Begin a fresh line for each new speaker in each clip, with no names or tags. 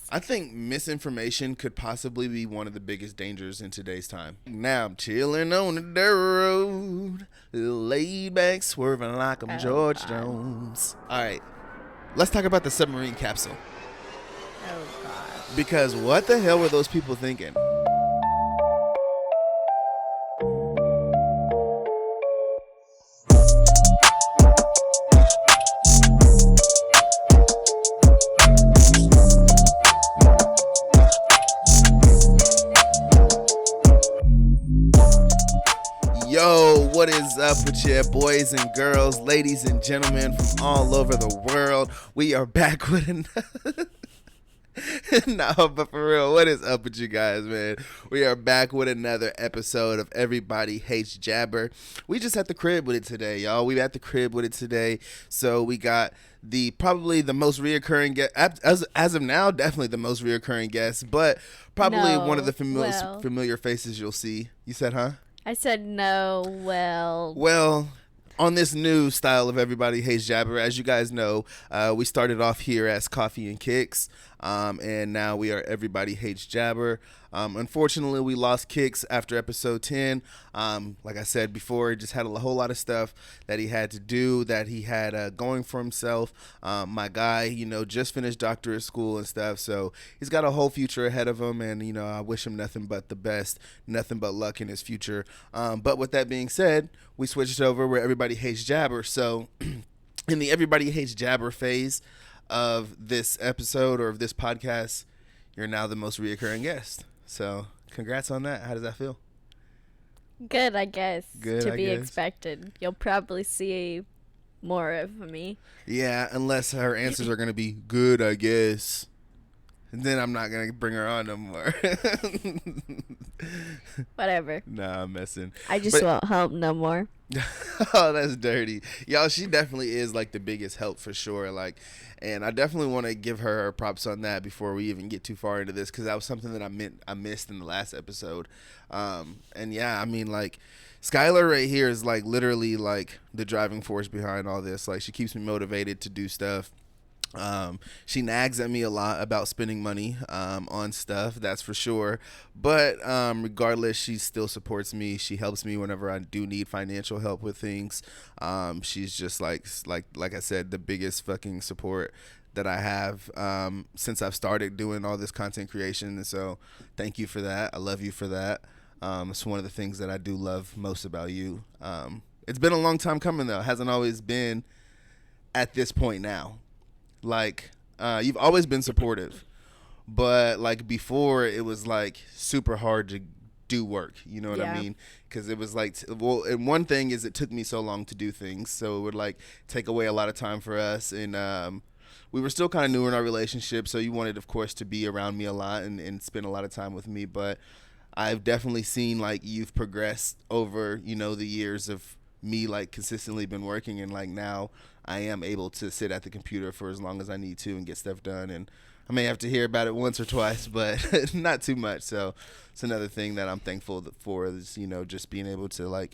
I think misinformation could possibly be one of the biggest dangers in today's time. Now I'm chilling on the dirt road, laid back, swerving like I'm
Oh,
George
God.
Jones. All right, let's talk about the submarine capsule.
Oh, gosh.
Because what the hell were those people thinking? Yo, what is up with you, boys and girls, ladies and gentlemen from all over the world? We are back with another... No, but for real, what is up with you guys, man? We are back with another episode of Everybody Hates Jabber. We just at the crib with it today, y'all. We at the crib with it today. So we got probably the most reoccurring guest, as of now, definitely the most reoccurring guest, but probably one of the familiar faces you'll see. You said, huh?
I said no,
Well, on this new style of Everybody Hates Jabber, as you guys know, we started off here as Coffee and Kicks, and now we are Everybody Hates Jabber. Unfortunately, we lost Kicks after episode 10. Like I said before, he just had a whole lot of stuff that he had to do, that he had going for himself. My guy, just finished doctorate school and stuff, so he's got a whole future ahead of him, and, I wish him nothing but the best, nothing but luck in his future. But with that being said, we switched over where Everybody Hates Jabber. So in the Everybody Hates Jabber phase of this episode or of this podcast, you're now the most reoccurring guest. So congrats on that. How does that feel?
Good, I guess.
Good,
to
I
be
guess.
expected. You'll probably see more of me.
Yeah, unless her answers are going to be good, I guess. And then I'm not going to bring her on no more.
Whatever.
Nah, I'm messing.
I just won't help no more.
Oh, that's dirty. Y'all, she definitely is like the biggest help for sure. And I definitely want to give her props on that before we even get too far into this, because that was something that I missed in the last episode. And yeah, I mean, Skylar right here is literally the driving force behind all this. She keeps me motivated to do stuff. She nags at me a lot about spending money on stuff, that's for sure, but regardless, she still supports me. She helps me whenever I do need financial help with things. She's just like I said, the biggest fucking support that I have since I've started doing all this content creation, and so thank you for that. I love you for that. It's one of the things that I do love most about you. It's been a long time coming though. It hasn't always been at this point now. You've always been supportive, but before it was super hard to do work, you know what I mean? Because it was and one thing is it took me so long to do things, so it would take away a lot of time for us, and we were still kind of new in our relationship, so you wanted, of course, to be around me a lot and spend a lot of time with me. But I've definitely seen you've progressed over the years of me consistently been working, and now I am able to sit at the computer for as long as I need to and get stuff done. And I may have to hear about it once or twice, but not too much. So it's another thing that I'm thankful for is, just being able to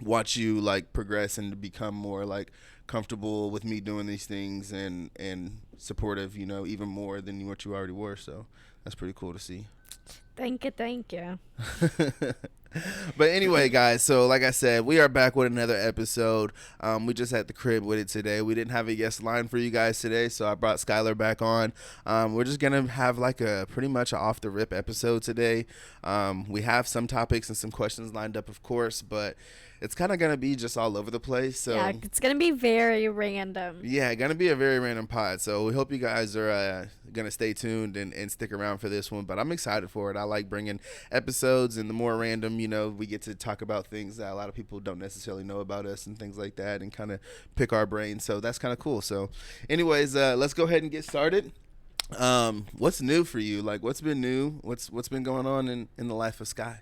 watch you progress and to become more comfortable with me doing these things and supportive, even more than what you already were. So that's pretty cool to see.
Thank you.
But anyway, guys, so like I said, we are back with another episode. We just had the crib with it today. We didn't have a guest line for you guys today, so I brought Skylar back on. We're just going to have a pretty much off-the-rip episode today. We have some topics and some questions lined up, of course, but it's kind of going to be just all over the place. So
yeah, it's going to be very random.
Yeah, going to be a very random pod. So we hope you guys are going to stay tuned and stick around for this one. But I'm excited for it. I like bringing episodes, and the more random, we get to talk about things that a lot of people don't necessarily know about us and things like that, and kind of pick our brains. So that's kind of cool. So anyways, let's go ahead and get started. What's new for you? What's been new? What's been going on in the life of Sky?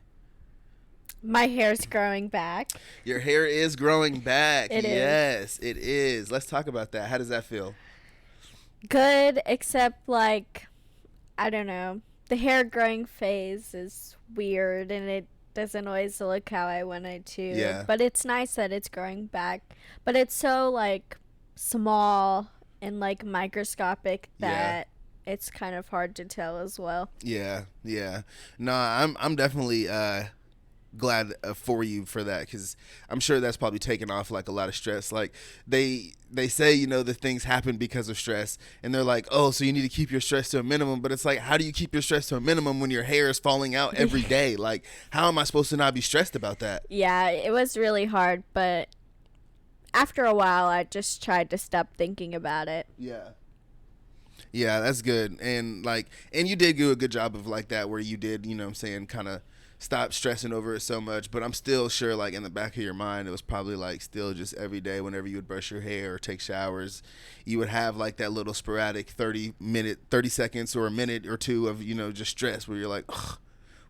My hair's growing back.
Your hair is growing back.
It is.
Yes, it is. Let's talk about that. How does that feel?
Good, except I don't know. The hair growing phase is weird, and it doesn't always look how I want it to.
Yeah.
But it's nice that it's growing back. But it's so small and microscopic that it's kind of hard to tell as well.
Yeah, yeah. No, I'm definitely glad for you for that, because I'm sure that's probably taken off like a lot of stress. Like they say, you know, the things happen because of stress, and they're like, oh, so you need to keep your stress to a minimum. But it's like, how do you keep your stress to a minimum when your hair is falling out every day? Like, how am I supposed to not be stressed about that?
Yeah, it was really hard, but after a while, I just tried to stop thinking about it.
Yeah. Yeah, that's good. And like, and you did do a good job of like that, where you did, you know what I'm saying, kind of stop stressing over it so much. But I'm still sure, like, in the back of your mind, it was probably like still just every day whenever you would brush your hair or take showers, you would have like that little sporadic 30 seconds or a minute or two of, you know, just stress where you're like, ugh,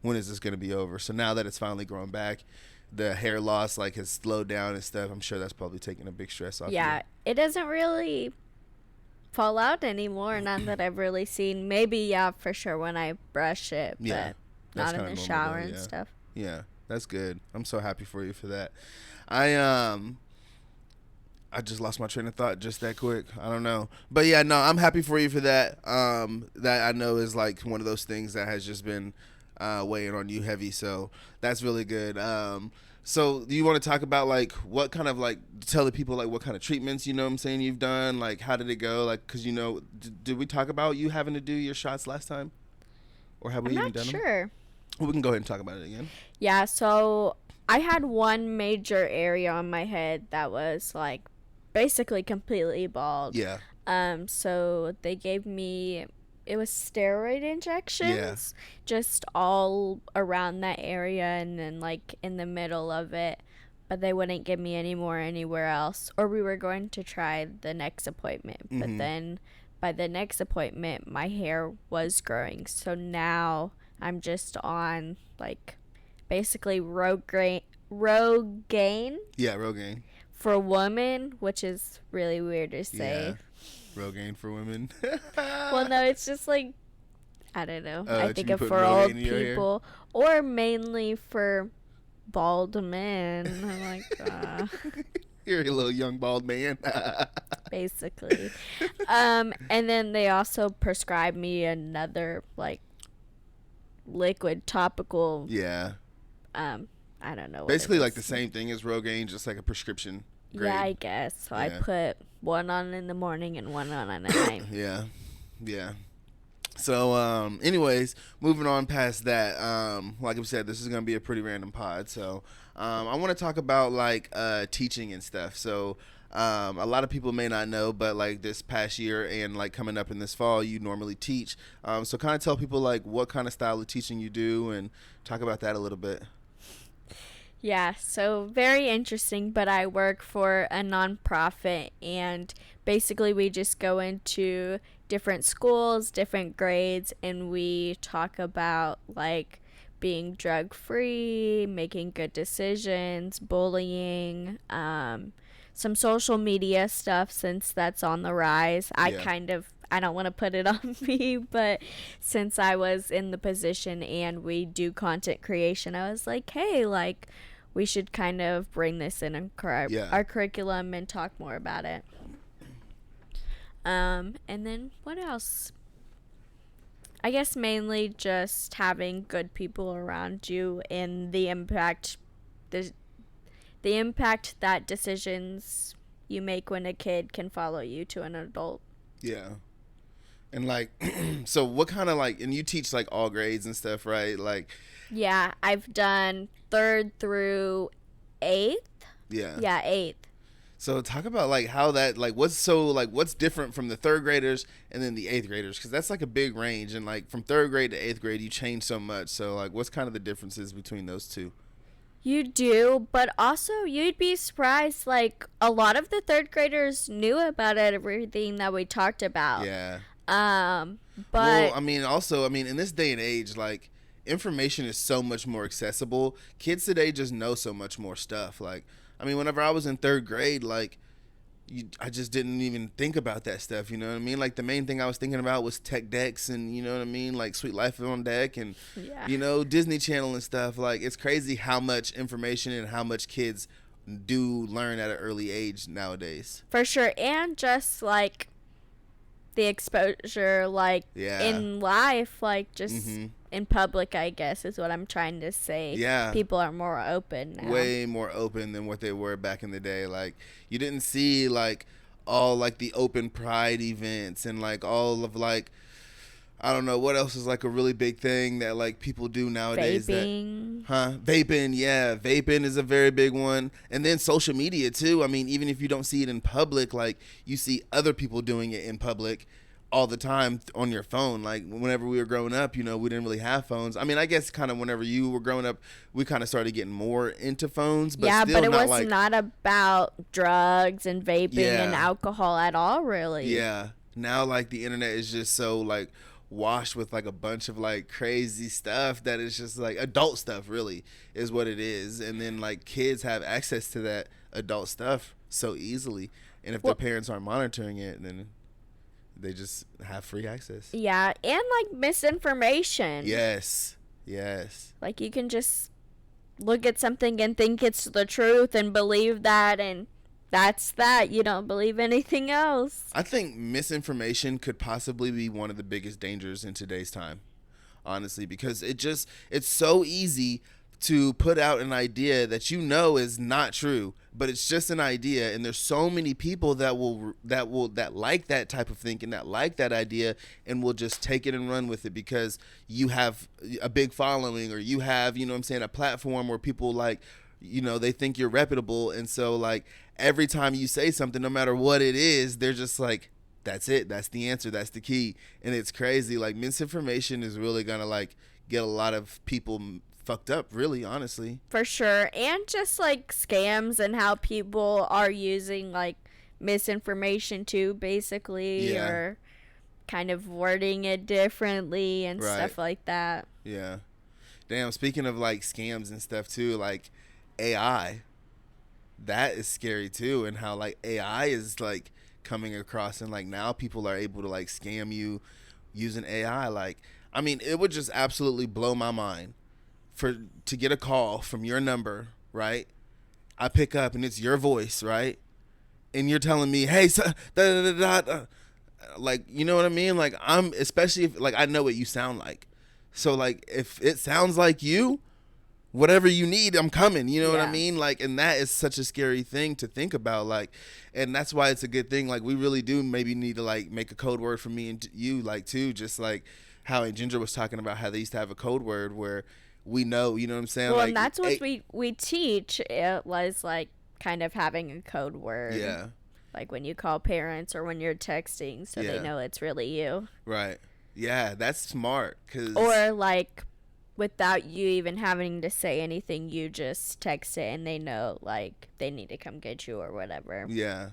when is this going to be over? So now that it's finally grown back, the hair loss like has slowed down and stuff, I'm sure that's probably taking a big stress off
Yeah,
you.
it doesn't really fall out anymore. Not that I've really seen. Maybe, yeah, for sure when I brush it,
Yeah,
but
that's
not in
kind
the
of normal
shower
though.
and
Yeah,
stuff.
yeah, that's good. I'm so happy for you for that. I just lost my train of thought just that quick. I don't know, but yeah, no, I'm happy for you for that. That I know is like one of those things that has just been weighing on you heavy. So that's really good. So do you want to talk about like what kind of like tell the people like what kind of treatments, you know what I'm saying, you've done? Like, how did it go? Like, because you know, did we talk about you having to do your shots last time, or have we
I'm
even
not
done them?
sure.
Well, we can go ahead and talk about it again.
Yeah, so I had one major area on my head that was like basically completely bald.
Yeah.
So they gave me, it was steroid
Yeah.
injections just all around that area and then like in the middle of it, but they wouldn't give me any more anywhere else, or we were going to try the next appointment. But
Mm-hmm.
then by the next appointment my hair was growing, so now I'm just on like basically Rogaine
Yeah, Rogaine.
for women, which is really weird to
Yeah,
say.
Rogaine for women.
Well, no, it's just like, I don't know. I
That you
think
be
of
putting
for
Rogaine
old
in your hair?
people or mainly for bald men. I'm like,
You're a little young bald man.
basically. And then they also prescribed me another like liquid topical.
Yeah,
I don't know what
basically
it
like the
is.
same thing as Rogaine, just like a prescription grade.
Yeah, I guess. So I
Yeah.
put one on in the morning and one on at night.
Yeah, yeah. So, anyways, moving on past that, like I said, this is gonna be a pretty random pod. So, I want to talk about like teaching and stuff. So, a lot of people may not know, but like this past year and like coming up in this fall, you normally teach. So, kind of tell people like what kind of style of teaching you do, and talk about that a little bit.
Yeah, so very interesting, but I work for a nonprofit, and basically we just go into different schools, different grades, and we talk about like being drug free, making good decisions, bullying, some social media stuff since that's on the rise.
Yeah.
I don't want to put it on me, but since I was in the position and we do content creation, I was like, hey, like, we should kind of bring this in
Yeah.
our curriculum and talk more about it. And then what else? I guess mainly just having good people around you and the the impact that decisions you make when a kid can follow you to an adult.
Yeah. And like, so what kind of like, and you teach like all grades and stuff, right? Like,
Yeah, I've done 3rd through 8th.
yeah.
Yeah, 8th.
So talk about like how that like what's different from the third graders and then the eighth graders, because that's like a big range, and like from third grade to eighth grade you change so much. So like what's kind of the differences between those two?
You do, but also you'd be surprised. Like, a lot of the 3rd graders knew about everything that we talked about.
Yeah.
But
Well, I mean, also, I mean, in this day and age, like information is so much more accessible. Kids today just know so much more stuff. Like, I mean, whenever I was in third grade, like I just didn't even think about that stuff. You know what I mean? Like the main thing I was thinking about was tech decks, and you know what I mean, like Sweet Life on Deck, and
yeah.
you know, Disney Channel and stuff. Like it's crazy how much information and how much kids do learn at an early age nowadays.
For sure. And just like the exposure, like,
Yeah.
in life, like, just
Mm-hmm.
in public, I guess, is what I'm trying to say.
Yeah.
People are more open now.
Way more open than what they were back in the day. Like, you didn't see, like, all, like, the open pride events and, like, all of, like, I don't know what else is like a really big thing that like people do nowadays.
Vaping.
Vaping, yeah. Vaping is a very big one. And then social media too. I mean, even if you don't see it in public, like you see other people doing it in public all the time on your phone. Like whenever we were growing up, you know, we didn't really have phones. I mean, I guess kind of whenever you were growing up, we kind of started getting more into phones. But
Yeah,
still
but it
not
was
like,
not about drugs and vaping and
Yeah.
alcohol at all, really.
Yeah. Now like the internet is just so like washed with like a bunch of like crazy stuff that is just like adult stuff really is what it is. And then like kids have access to that adult stuff so easily. And if
Well-
their parents aren't monitoring it, then they just have free access.
Yeah, and like misinformation.
Yes. Yes.
Like you can just look at something and think it's the truth and believe that, and that's that. You don't believe anything else.
I think misinformation could possibly be one of the biggest dangers in today's time, honestly, because it's so easy to put out an idea that you know is not true, but it's just an idea, and there's so many people that like that type of thinking, that like that idea, and will just take it and run with it because you have a big following, or you have, you know what I'm saying, a platform where people like, you know, they think you're reputable, and so like every time you say something, no matter what it is, they're just like, that's it, that's the answer, that's the key. And it's crazy. Like misinformation is really gonna like get a lot of people fucked up, really, honestly.
For sure. And just like scams and how people are using like misinformation too, basically,
Yeah.
or kind of wording it differently and
Right.
stuff like that.
Yeah. Damn, speaking of like scams and stuff too, like AI, that is scary too, and how like AI is like coming across, and like now people are able to like scam you using AI. Like, I mean, it would just absolutely blow my mind to get a call from your number, right? I pick up and it's your voice, right? And you're telling me, hey, so, da, da, da, da, like, you know what I mean? Like, I'm, especially if like I know what you sound like, so like if it sounds like you, whatever you need, I'm coming, you know what I
Yeah.
mean? Like, and that is such a scary thing to think about, like, and that's why it's a good thing, like, we really do maybe need to like make a code word for me and you, like, too, just like how Ginger was talking about how they used to have a code word where we know, you know what I'm saying?
Well,
like,
and that's what
hey,
we teach. It was like kind of having a code word.
yeah,
Like when you call parents or when you're texting, so
Yeah.
they know it's really you.
right, yeah, that's smart, cause
Or like without you even having to say anything, you just text it and they know like they need to come get you or whatever.
yeah,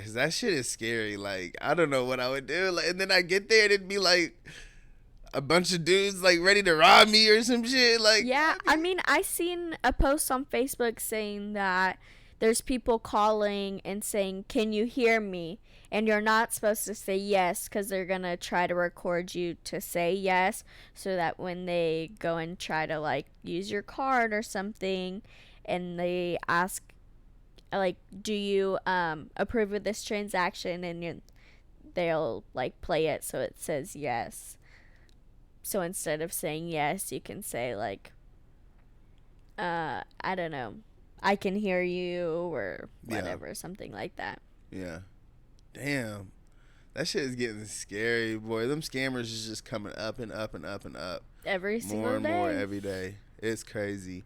cause that shit is scary. Like, I don't know what I would do, like, and then I get there and it'd be like a bunch of dudes like ready to rob me or some shit. Like,
Yeah, I mean, I seen a post on Facebook saying that there's people calling and saying, "Can you hear me?" And you're not supposed to say yes because they're going to try to record you to say yes so that when they go and try to like use your card or something and they ask like, "Do you approve of this transaction?" and they'll like play it so it says yes. So instead of saying yes, you can say like, I don't know, I can hear you or
Yeah.
whatever, something like that.
yeah, damn, that shit is getting scary, boy. Them scammers is just coming up and up and up and up,
Every single
more and
day.
more every day. It's crazy.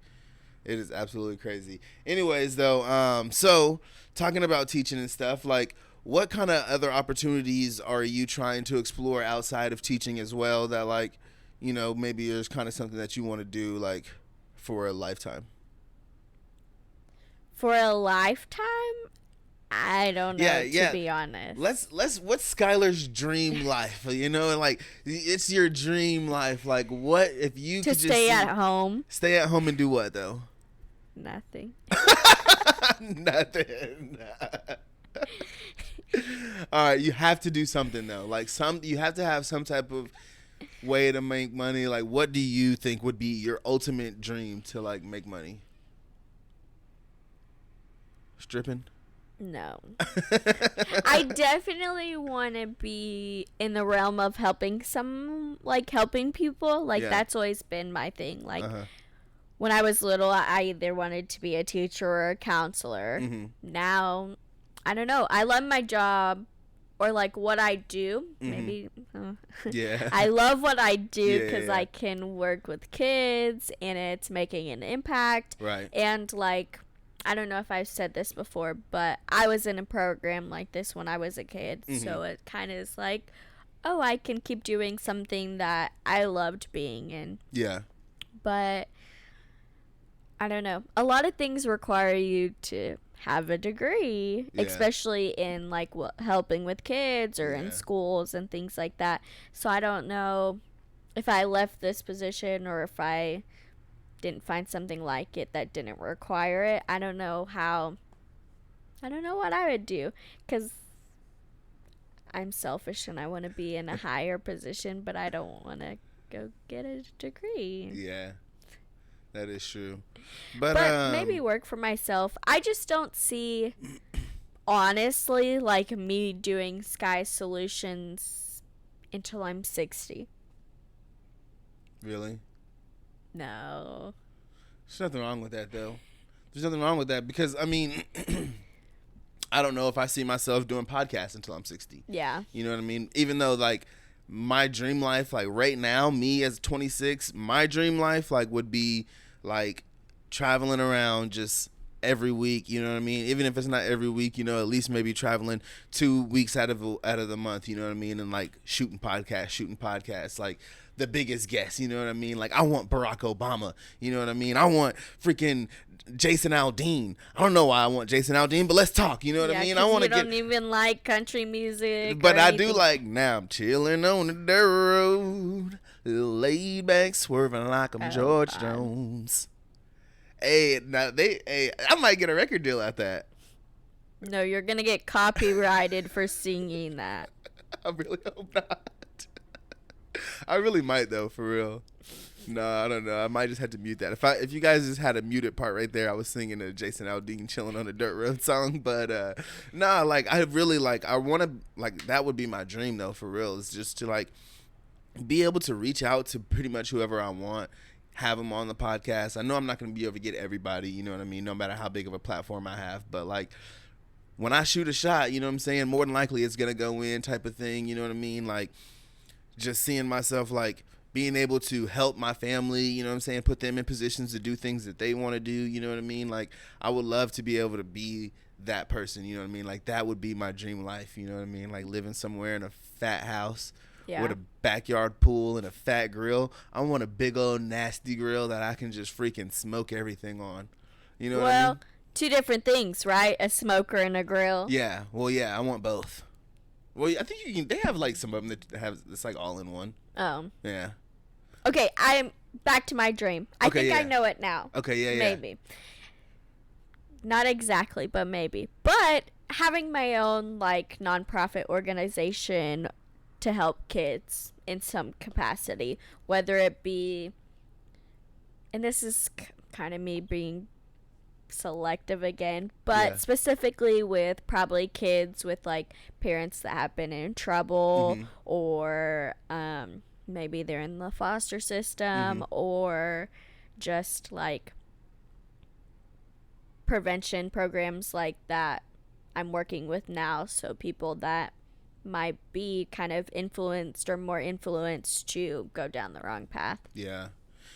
It is absolutely crazy. Anyways, though, so talking about teaching and stuff, like, what kind of other opportunities are you trying to explore outside of teaching as well, that like, you know, maybe there's kind of something that you want to do like for a lifetime?
For a lifetime? I don't know,
Yeah.
to be honest.
Let's what's Skylar's dream life? You know, and like it's your dream life. Like, what if you
to
could
stay
just
at home.
stay at home and do what though?
Nothing.
Nothing. All right, you have to do something though. Like you have to have some type of way to make money. Like, what do you think would be your ultimate dream to like make money? Stripping?
No. I definitely want to be in the realm of helping people. Like,
Yeah.
that's always been my thing. Like,
Uh-huh.
when I was little, I either wanted to be a teacher or a counselor.
Mm-hmm.
Now, I don't know. I love my job or like what I do.
Mm-hmm.
Maybe
Yeah.
I love what I do
Yeah,
because
yeah.
I can work with kids and it's making an impact.
Right.
And like, I don't know if I've said this before, but I was in a program like this when I was a kid.
Mm-hmm.
So it kind of is like, oh, I can keep doing something that I loved being in.
Yeah.
But I don't know. A lot of things require you to have a degree,
Yeah.
especially in like helping with kids or
Yeah.
in schools and things like that. So I don't know if I left this position or if I didn't find something like it that didn't require it. I don't know what I would do because I'm selfish and I want to be in a higher position, but I don't want to go get a degree.
Yeah. That is true. But
maybe work for myself. I just don't see, honestly, like me doing Sky Solutions until I'm 60.
Really?
No.
There's nothing wrong with that, though. There's nothing wrong with that because, I mean, I don't know if I see myself doing podcasts until I'm 60.
Yeah.
You know what I mean? Even though, like, my dream life, like, right now, me as 26, my dream life, like, would be, like, traveling around just every week, you know what I mean? Even if it's not every week, you know, at least maybe traveling 2 weeks out of the month, you know what I mean? And, like, shooting podcasts, like, the biggest guest, you know what I mean? Like, I want Barack Obama, you know what I mean? I want freaking Jason Aldean. I don't know why I want Jason Aldean, but let's talk, you know what I mean? I want to
get... You don't even like country music.
But I do like, now I'm chilling on the dirt road, laid back, swerving like I'm George
God.
Jones. Hey, I might get a record deal at that.
No, you're going to get copyrighted for singing that.
I really hope not. I really might though, for real. No, I don't know. I might just have to mute that. If you guys just had a muted part right there, I was singing a Jason Aldean "Chilling on the Dirt Road" song. But nah, like I really I want to, like, that would be my dream though, for real. Is just to like be able to reach out to pretty much whoever I want, have them on the podcast. I know I'm not going to be able to get everybody, you know what I mean, no matter how big of a platform I have, but like when I shoot a shot, you know what I'm saying, more than likely it's going to go in, type of thing, you know what I mean? Like, just seeing myself, like, being able to help my family, you know what I'm saying, put them in positions to do things that they want to do, you know what I mean? Like, I would love to be able to be that person, you know what I mean? Like, that would be my dream life, you know what I mean? Like, living somewhere in a fat house with a backyard pool and a fat grill. I want a big old nasty grill that I can just freaking smoke everything on. You know what I mean?
Two different things, right? A smoker and a grill.
Yeah. Well, yeah, I want both. Well, I think you can. They have like some of them that have it's like all in one.
Oh.
Yeah.
Okay, I'm back to my dream. I think I know it now.
Okay, yeah.
Maybe. Not exactly, but maybe. But having my own like nonprofit organization to help kids in some capacity, whether it be, and this is kind of me being selective again, but specifically with probably kids with like parents that have been in trouble, or maybe they're in the foster system, or just like prevention programs like that I'm working with now. So people that might be kind of influenced or more influenced to go down the wrong path.
Yeah.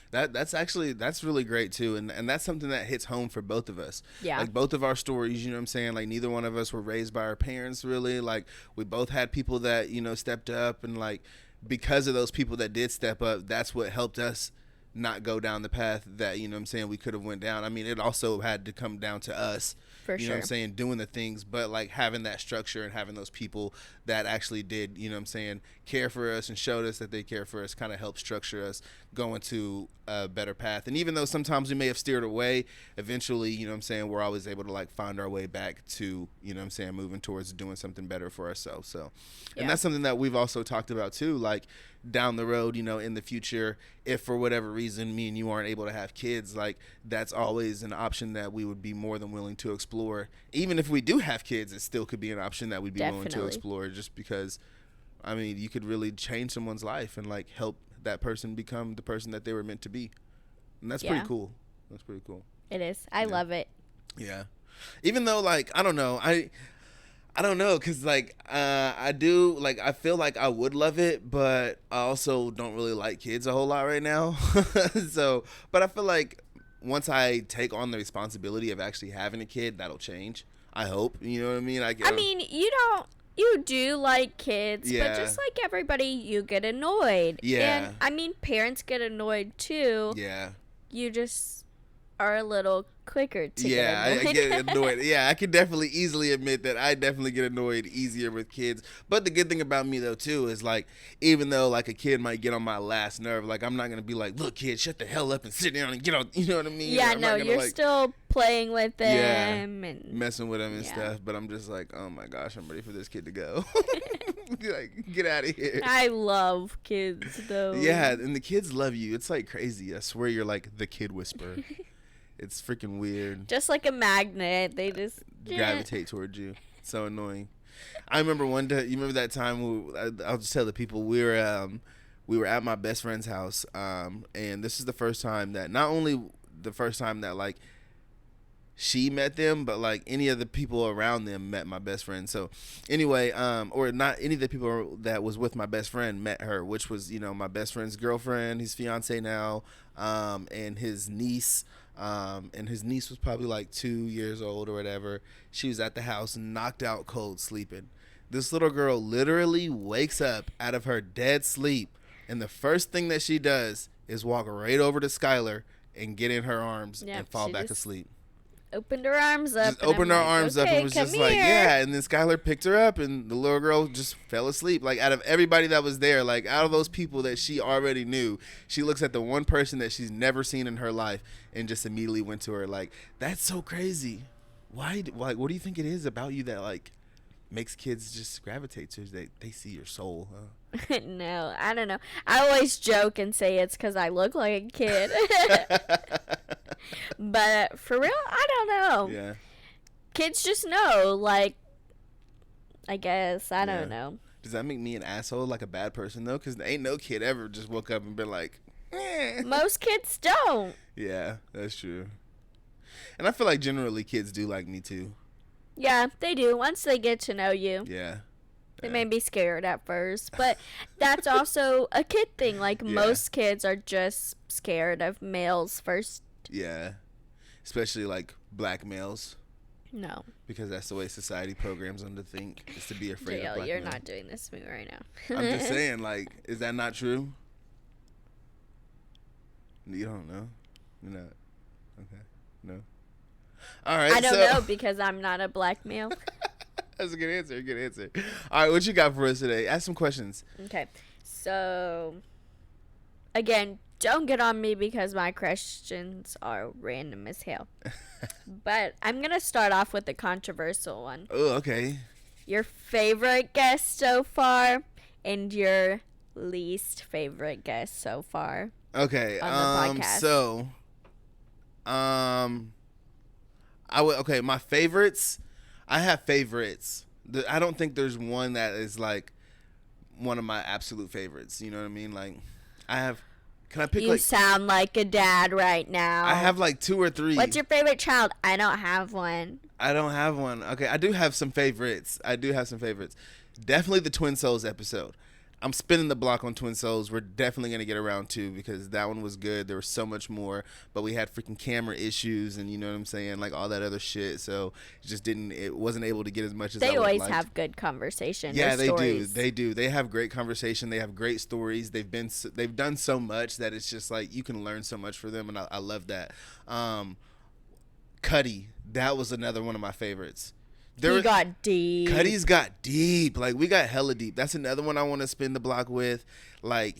That's really great too, and that's something that hits home for both of us.
Yeah.
Like both of our stories, you know what I'm saying? Like neither one of us were raised by our parents really. Like we both had people that, you know, stepped up, and like because of those people that did step up, that's what helped us not go down the path that, you know what I'm saying, we could have went down. I mean, it also had to come down to us.
For
you know what I'm saying, doing the things, but like having that structure and having those people that actually did, you know what I'm saying, care for us and showed us that they care for us kind of helped structure us going to a better path. And even though sometimes we may have steered away, eventually, you know what I'm saying, we're always able to like find our way back to, you know what I'm saying, moving towards doing something better for ourselves. So, and that's something that we've also talked about too, like down the road, you know, in the future, if for whatever reason me and you aren't able to have kids, like that's always an option that we would be more than willing to explore. Even if we do have kids, it still could be an option that we'd be willing to explore, just because, I mean, you could really change someone's life and like help that person become the person that they were meant to be. And that's pretty cool. That's pretty cool.
It is. I love it.
Yeah. Even though, like, I don't know. I don't know, because, like, I do, like, I feel like I would love it, but I also don't really like kids a whole lot right now. So, but I feel like once I take on the responsibility of actually having a kid, that'll change. I hope. You know what I mean? I
mean, you do like kids, but just like everybody, you get annoyed.
Yeah.
And, I mean, parents get annoyed, too.
Yeah.
You just are a little quicker to
get annoyed. I get annoyed. Yeah, I can definitely easily admit that I definitely get annoyed easier with kids. But the good thing about me, though, too, is, like, even though, like, a kid might get on my last nerve, like, I'm not going to be like, look, kid, shut the hell up and sit down and get on, you know what I mean?
Yeah, no, you're like, still playing with them and
messing with them and stuff. But I'm just like, oh, my gosh, I'm ready for this kid to go. Like, get out of here.
I love kids, though.
Yeah, and the kids love you. It's, like, crazy. I swear you're, like, the kid whisperer. It's freaking weird.
Just like a magnet. They just
gravitate towards you. It's so annoying. I remember one day, you remember that time, I'll just tell the people, we were at my best friend's house, and this is the first time that, not only the first time that, like, she met them, but, like, any of the people around them met my best friend. So, anyway, or not any of the people that was with my best friend met her, which was, you know, my best friend's girlfriend, his fiance now, and his niece. And his niece was probably like 2 years old or whatever. She was at the house, knocked out cold, sleeping. This little girl literally wakes up out of her dead sleep, and the first thing that she does is walk right over to Skylar and get in her arms and fall back asleep.
Opened her arms up.
Just opened her arms up and was just like, yeah. And then Skylar picked her up, and the little girl just fell asleep. Like, out of everybody that was there, like, out of those people that she already knew, she looks at the one person that she's never seen in her life and just immediately went to her. Like, that's so crazy. Why? Like, what do you think it is about you that, like, makes kids just gravitate to you? They see your soul, huh?
No, I don't know. I always joke and say it's because I look like a kid. But for real, I don't know.
Yeah.
Kids just know, like, I guess. I don't know.
Does that make me an asshole, like a bad person, though? Because ain't no kid ever just woke up and been like, eh.
Most kids don't.
Yeah, that's true. And I feel like generally kids do like me, too.
Yeah, they do. Once they get to know you.
Yeah.
They may be scared at first, but that's also a kid thing. Like, most kids are just scared of males first.
Yeah. Especially, like, black males.
No.
Because that's the way society programs them to think, is to be afraid of black
you're
men.
not doing this to me right now.
I'm just saying, like, is that not true? You don't know? You're not? Okay. No? All right,
I don't know because I'm not a black male.
That's a good answer. Good answer. All right, what you got for us today? Ask some questions.
Okay. So, again, don't get on me because my questions are random as hell. But I'm going to start off with a controversial one.
Oh, okay. Your
favorite guest so far and your least favorite guest so far.
Okay.
On the podcast.
So, my favorites. I have favorites. I don't think there's one that is like one of my absolute favorites. You know what I mean? Like, I have. Can I pick?
You sound like a dad right now.
I have like 2 or 3.
What's your favorite child? I don't have one.
I don't have one. Okay, I do have some favorites. Definitely the Twin Souls episode. I'm spinning the block on Twin Souls. We're definitely going to get around to because that one was good. There was so much more, but we had freaking camera issues and you know what I'm saying, like all that other shit. So it wasn't able to get as much as I would like.
They always have good conversation.
Yeah, they do. They do. They have great conversation. They have great stories. They've done so much that it's just like you can learn so much from them, and I love that. Cuddy, that was another one of my favorites.
He got deep.
Cuddy's got deep. Like, we got hella deep. That's another one I want to spin the block with. Like,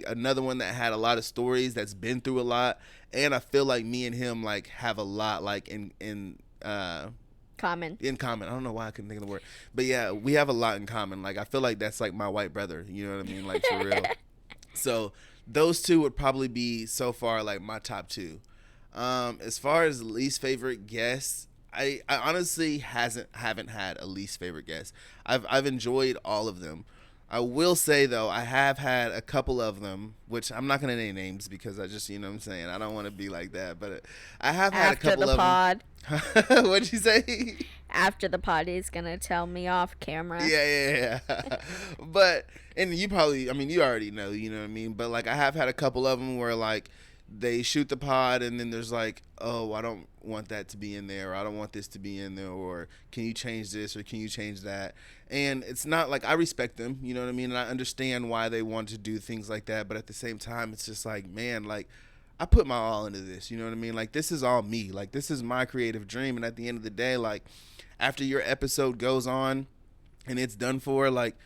another one that had a lot of stories, that's been through a lot. And I feel like me and him, like, have a lot, like,
common.
In common. I don't know why I couldn't think of the word. But yeah, we have a lot in common. Like, I feel like that's like my white brother. You know what I mean? Like, for real. So those two would probably be so far like my top two. As far as least favorite guests, I honestly haven't had a least favorite guest. I've enjoyed all of them. I will say though, I have had a couple of them, which I'm not gonna name names because I just, you know what I'm saying, I don't want to be like that. But I have had a couple of them.
After the
pod. What'd you say?
After the pod, he's gonna tell me off camera.
Yeah. But, and you probably, I mean, you already know, you know what I mean? But like, I have had a couple of them where like, they shoot the pod and then there's like, oh, I don't want that to be in there, or I don't want this to be in there, or can you change this, or can you change that? And it's not like, I respect them, you know what I mean? And I understand why they want to do things like that. But at the same time, it's just like, man, like, I put my all into this, you know what I mean? Like, this is all me. Like, this is my creative dream. And at the end of the day, like, after your episode goes on and it's done for, like,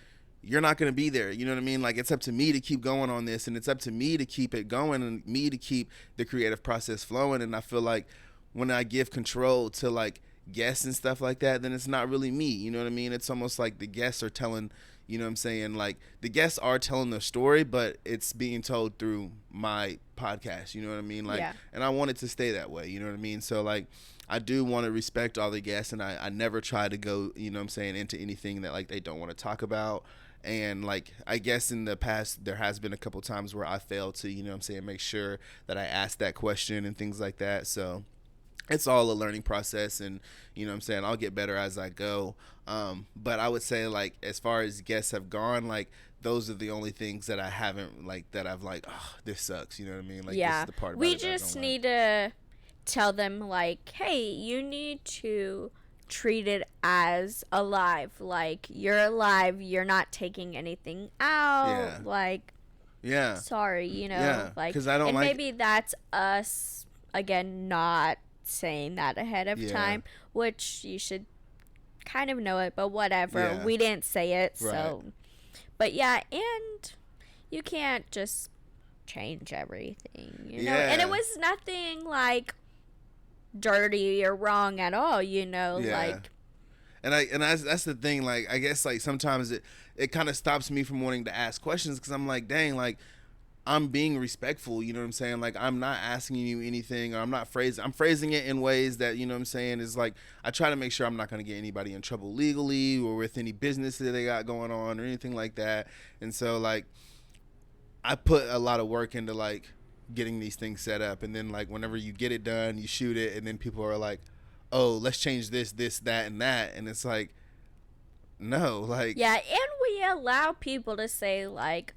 you're not going to be there. You know what I mean? Like, it's up to me to keep going on this, and it's up to me to keep it going and me to keep the creative process flowing. And I feel like when I give control to like guests and stuff like that, then it's not really me. You know what I mean? It's almost like the guests are telling, you know what I'm saying? Like, the guests are telling their story, but it's being told through my podcast. You know what I mean? Like, yeah. And I want it to stay that way. You know what I mean? So like, I do want to respect all the guests, and I never try to go, you know what I'm saying, into anything that like they don't want to talk about. And like, I guess in the past there has been a couple times where I failed to, you know what I'm saying, make sure that I asked that question and things like that. So it's all a learning process, and you know what I'm saying, I'll get better as I go. But I would say, like, as far as guests have gone, like, those are the only things that I haven't, like, that I've like, oh, this sucks, you know what I mean? Like,
yeah,
this is the part about
we
it
just need to tell them, like, hey, you need to treat it as alive. Like, you're alive, you're not taking anything out.
Yeah.
Like,
yeah,
sorry, you know.
Yeah,
like,
because I don't,
and
like,
maybe that's us again not saying that ahead of time, which you should kind of know it, but whatever.
Yeah.
We didn't say it,
right.
So. But yeah, and you can't just change everything, you know. And it was nothing like dirty or wrong at all, you know. Like,
and that's the thing. Like, I guess like sometimes it kind of stops me from wanting to ask questions, because I'm like, dang, like, I'm being respectful, you know what I'm saying? Like, I'm not asking you anything, or I'm phrasing it in ways that, you know what I'm saying, is like, I try to make sure I'm not going to get anybody in trouble legally or with any business that they got going on or anything like that. And so like, I put a lot of work into like getting these things set up, and then like whenever you get it done, you shoot it, and then people are like, oh, let's change this, that, and that, and it's like, no, like,
yeah. And we allow people to say like,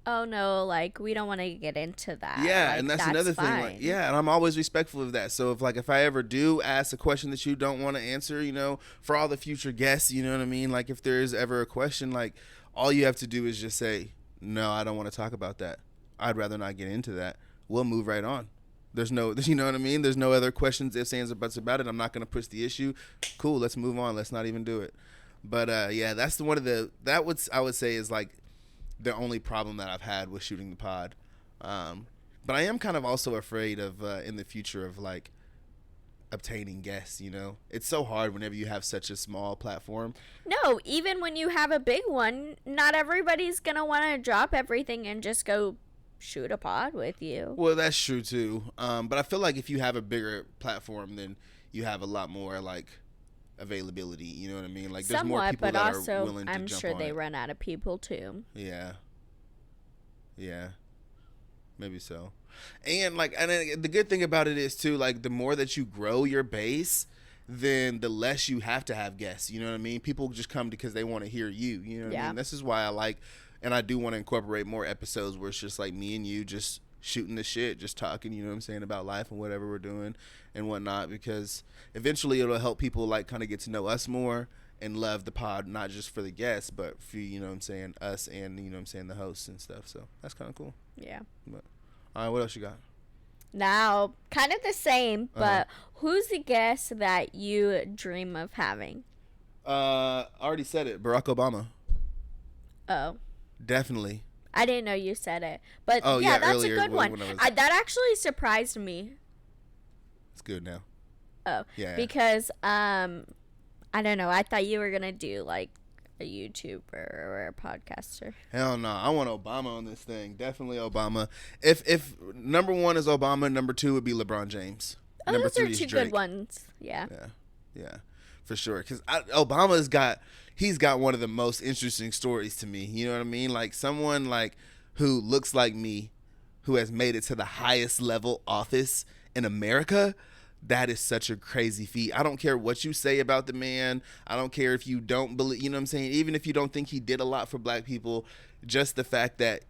oh no, like, we don't want to get into that.
Yeah,
like,
and that's another
fine.
thing. Like, yeah, and I'm always respectful of that. So if I ever do ask a question that you don't want to answer, you know, for all the future guests, you know what I mean? Like, if there is ever a question, like, all you have to do is just say, no, I don't want to talk about that. I'd rather not get into that. We'll move right on. There's no, you know what I mean? There's no other questions, ifs, ands, or buts about it. I'm not going to push the issue. Cool, let's move on. Let's not even do it. But yeah, that's I would say is like the only problem that I've had with shooting the pod. But I am kind of also afraid of in the future of like obtaining guests, you know. It's so hard whenever you have such a small platform.
No, even when you have a big one, not everybody's going to want to drop everything and just go shoot a pod with you.
Well, that's true too. But I feel like if you have a bigger platform, then you have a lot more like availability, you know what I mean? Like, there's more people that are willing to jump on it. I'm sure
they run out of people too.
Yeah, maybe so. And like, and the good thing about it is too, like, the more that you grow your base, then the less you have to have guests, you know what I mean? People just come because they want to hear you, you know what I mean? This is why I like, and I do want to incorporate more episodes where it's just like me and you just shooting the shit, just talking, you know what I'm saying, about life and whatever we're doing and whatnot, because eventually it'll help people like kind of get to know us more and love the pod, not just for the guests, but for, you know what I'm saying, us and, you know what I'm saying, the hosts and stuff. So that's kind of cool.
Yeah.
But all right, what else you got?
Now, kind of the same,
Uh-huh.
but who's the guest that you dream of having?
I already said it. Barack Obama.
Oh,
Definitely.
I didn't know you said it. But
Oh
yeah,
yeah,
that's a
earlier
good one.
when I was.
That actually surprised me.
It's good now.
Oh,
Yeah.
because I don't know. I thought you were gonna do like a YouTuber or a podcaster.
Hell no. I want Obama on this thing. Definitely Obama. If number one is Obama, number two would be LeBron James.
Oh,
Number
those are
three is
two good
Drake.
ones. Yeah.
Yeah. Yeah. For sure. Because Obama's got he's got one of the most interesting stories to me. You know what I mean? Like someone like who looks like me, who has made it to the highest level office in America. That is such a crazy feat. I don't care what you say about the man. I don't care if you don't believe, you know what I'm saying? Even if you don't think he did a lot for black people, just the fact that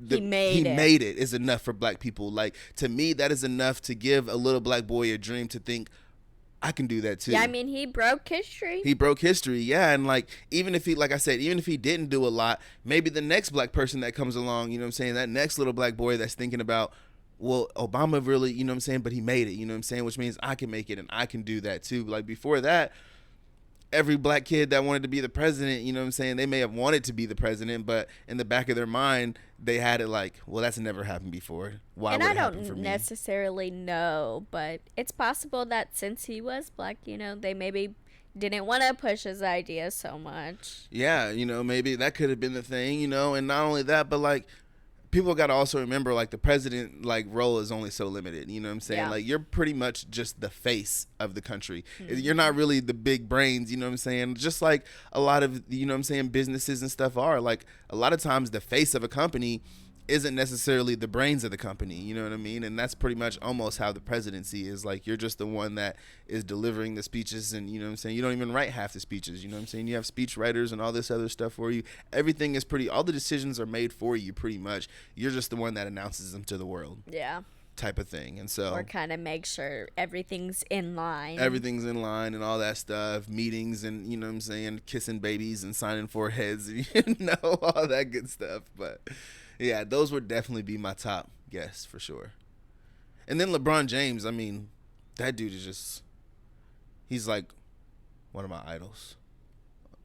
he made it is enough for black people. Like to me, that is enough to give a little black boy a dream to think I can do that too.
Yeah, I mean, he broke history.
He broke history, yeah, and like even if he, like I said, even if he didn't do a lot, maybe the next black person that comes along, you know what I'm saying, that next little black boy that's thinking about, well, Obama really, you know what I'm saying, but he made it, you know what I'm saying, which means I can make it and I can do that too. Like before that, every black kid that wanted to be the president, you know what I'm saying, they may have wanted to be the president, but in the back of their mind, they had it like, well, that's never happened before. Why
And
would
I
it happen for
don't
me?
necessarily know, but it's possible that since he was black, they maybe didn't want to push his ideas so much.
Yeah, maybe that could have been the thing, and not only that, but like people got to also remember like the president like role is only so limited, you know what I'm saying?
Yeah.
Like you're pretty much just the face of the country.
Mm-hmm.
You're not really the big brains, you know what I'm saying? Just like a lot of, you know what I'm saying, businesses and stuff are. Like a lot of times the face of a company isn't necessarily the brains of the company, you know what I mean? And that's pretty much almost how the presidency is. Like you're just the one that is delivering the speeches, and you know what I'm saying, you don't even write half the speeches, you know what I'm saying? You have speech writers and all this other stuff for you. Everything is all the decisions are made for you pretty much. You're just the one that announces them to the world.
Yeah.
Type of thing. And so
or kind of make sure everything's in line.
Everything's in line and all that stuff, meetings and, you know what I'm saying, kissing babies and signing foreheads and, all that good stuff. But yeah, those would definitely be my top guests for sure. And then LeBron James, I mean, that dude is just, he's like one of my idols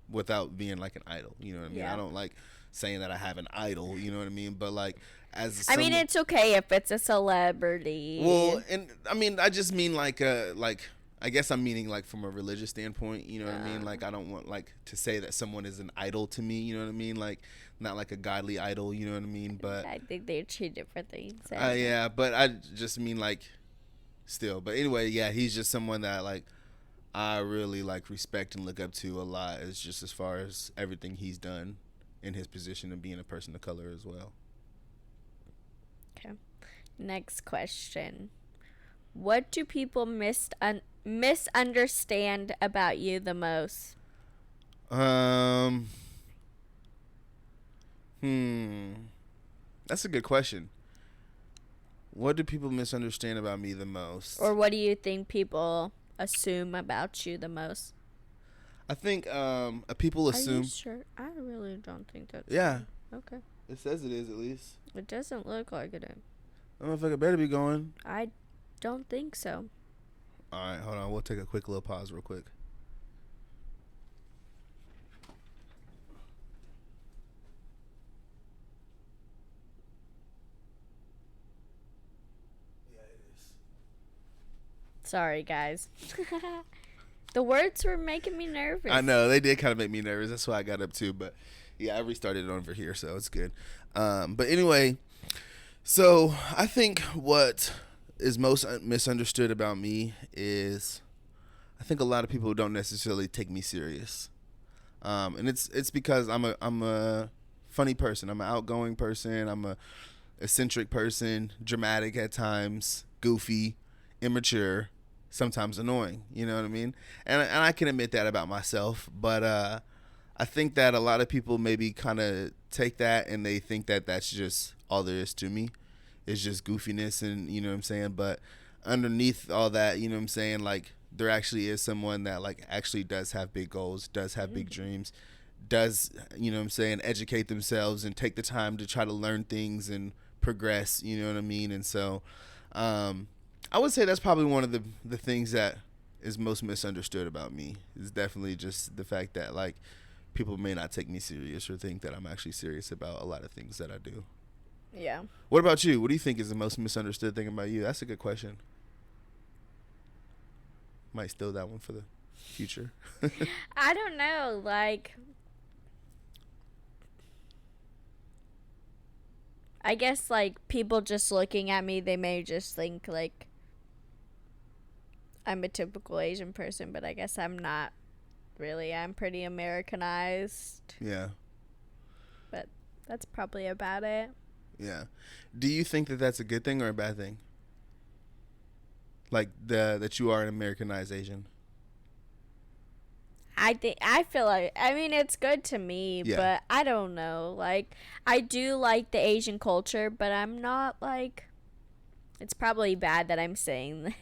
without being like an idol. You know what I mean?
Yeah.
I don't like saying that I have an idol, you know what I mean? But like,
I mean, it's okay if it's a celebrity.
Well, and I mean, I just mean like I guess I'm meaning like from a religious standpoint, you know what I mean? Like I don't want like to say that someone is an idol to me, you know what I mean? Like not like a godly idol, you know what I mean? But
I think they're two different things.
yeah, but I just mean like still. But anyway, yeah, he's just someone that like I really like respect and look up to a lot. It's just as far as everything he's done in his position of being a person of color as well.
Okay. Next question. What do people misunderstand about you the most?
That's a good question. What do people misunderstand about me the most?
Or what do you think people assume about you the most?
I think people assume.
Are you sure? I really don't think that's
Yeah.
true. Okay.
It says it is at least.
It doesn't look like it is.
I don't know if I better be going.
I don't think so.
All right, hold on. We'll take a quick little pause real quick. Yeah, it is.
Sorry, guys. The words were making me nervous.
I know. They did kind of make me nervous. That's why I got up too. But yeah, I restarted it over here, so it's good. But anyway, so I think what is most misunderstood about me is I think a lot of people don't necessarily take me serious. And it's because I'm a funny person. I'm an outgoing person. I'm a eccentric person, dramatic at times, goofy, immature, sometimes annoying. You know what I mean? And I can admit that about myself. But I think that a lot of people maybe kind of take that and they think that that's just all there is to me. It's just goofiness and, you know what I'm saying? But underneath all that, you know what I'm saying, like there actually is someone that like actually does have big goals, does have big dreams, does, you know what I'm saying, educate themselves and take the time to try to learn things and progress, you know what I mean? And so I would say that's probably one of the things that is most misunderstood about me, is definitely just the fact that like people may not take me serious or think that I'm actually serious about a lot of things that I do.
Yeah.
What about you? What do you think is the most misunderstood thing about you? That's a good question. Might steal that one for the future.
I don't know. Like, I guess, like, people just looking at me, they may just think, like, I'm a typical Asian person, but I guess I'm not really. I'm pretty Americanized.
Yeah.
But that's probably about it.
Yeah. Do you think that that's a good thing or a bad thing? Like that you are an Americanized Asian?
I feel like, I mean, it's good to me,
Yeah.
but I don't know. Like, I do like the Asian culture, but I'm not like, it's probably bad that I'm saying this.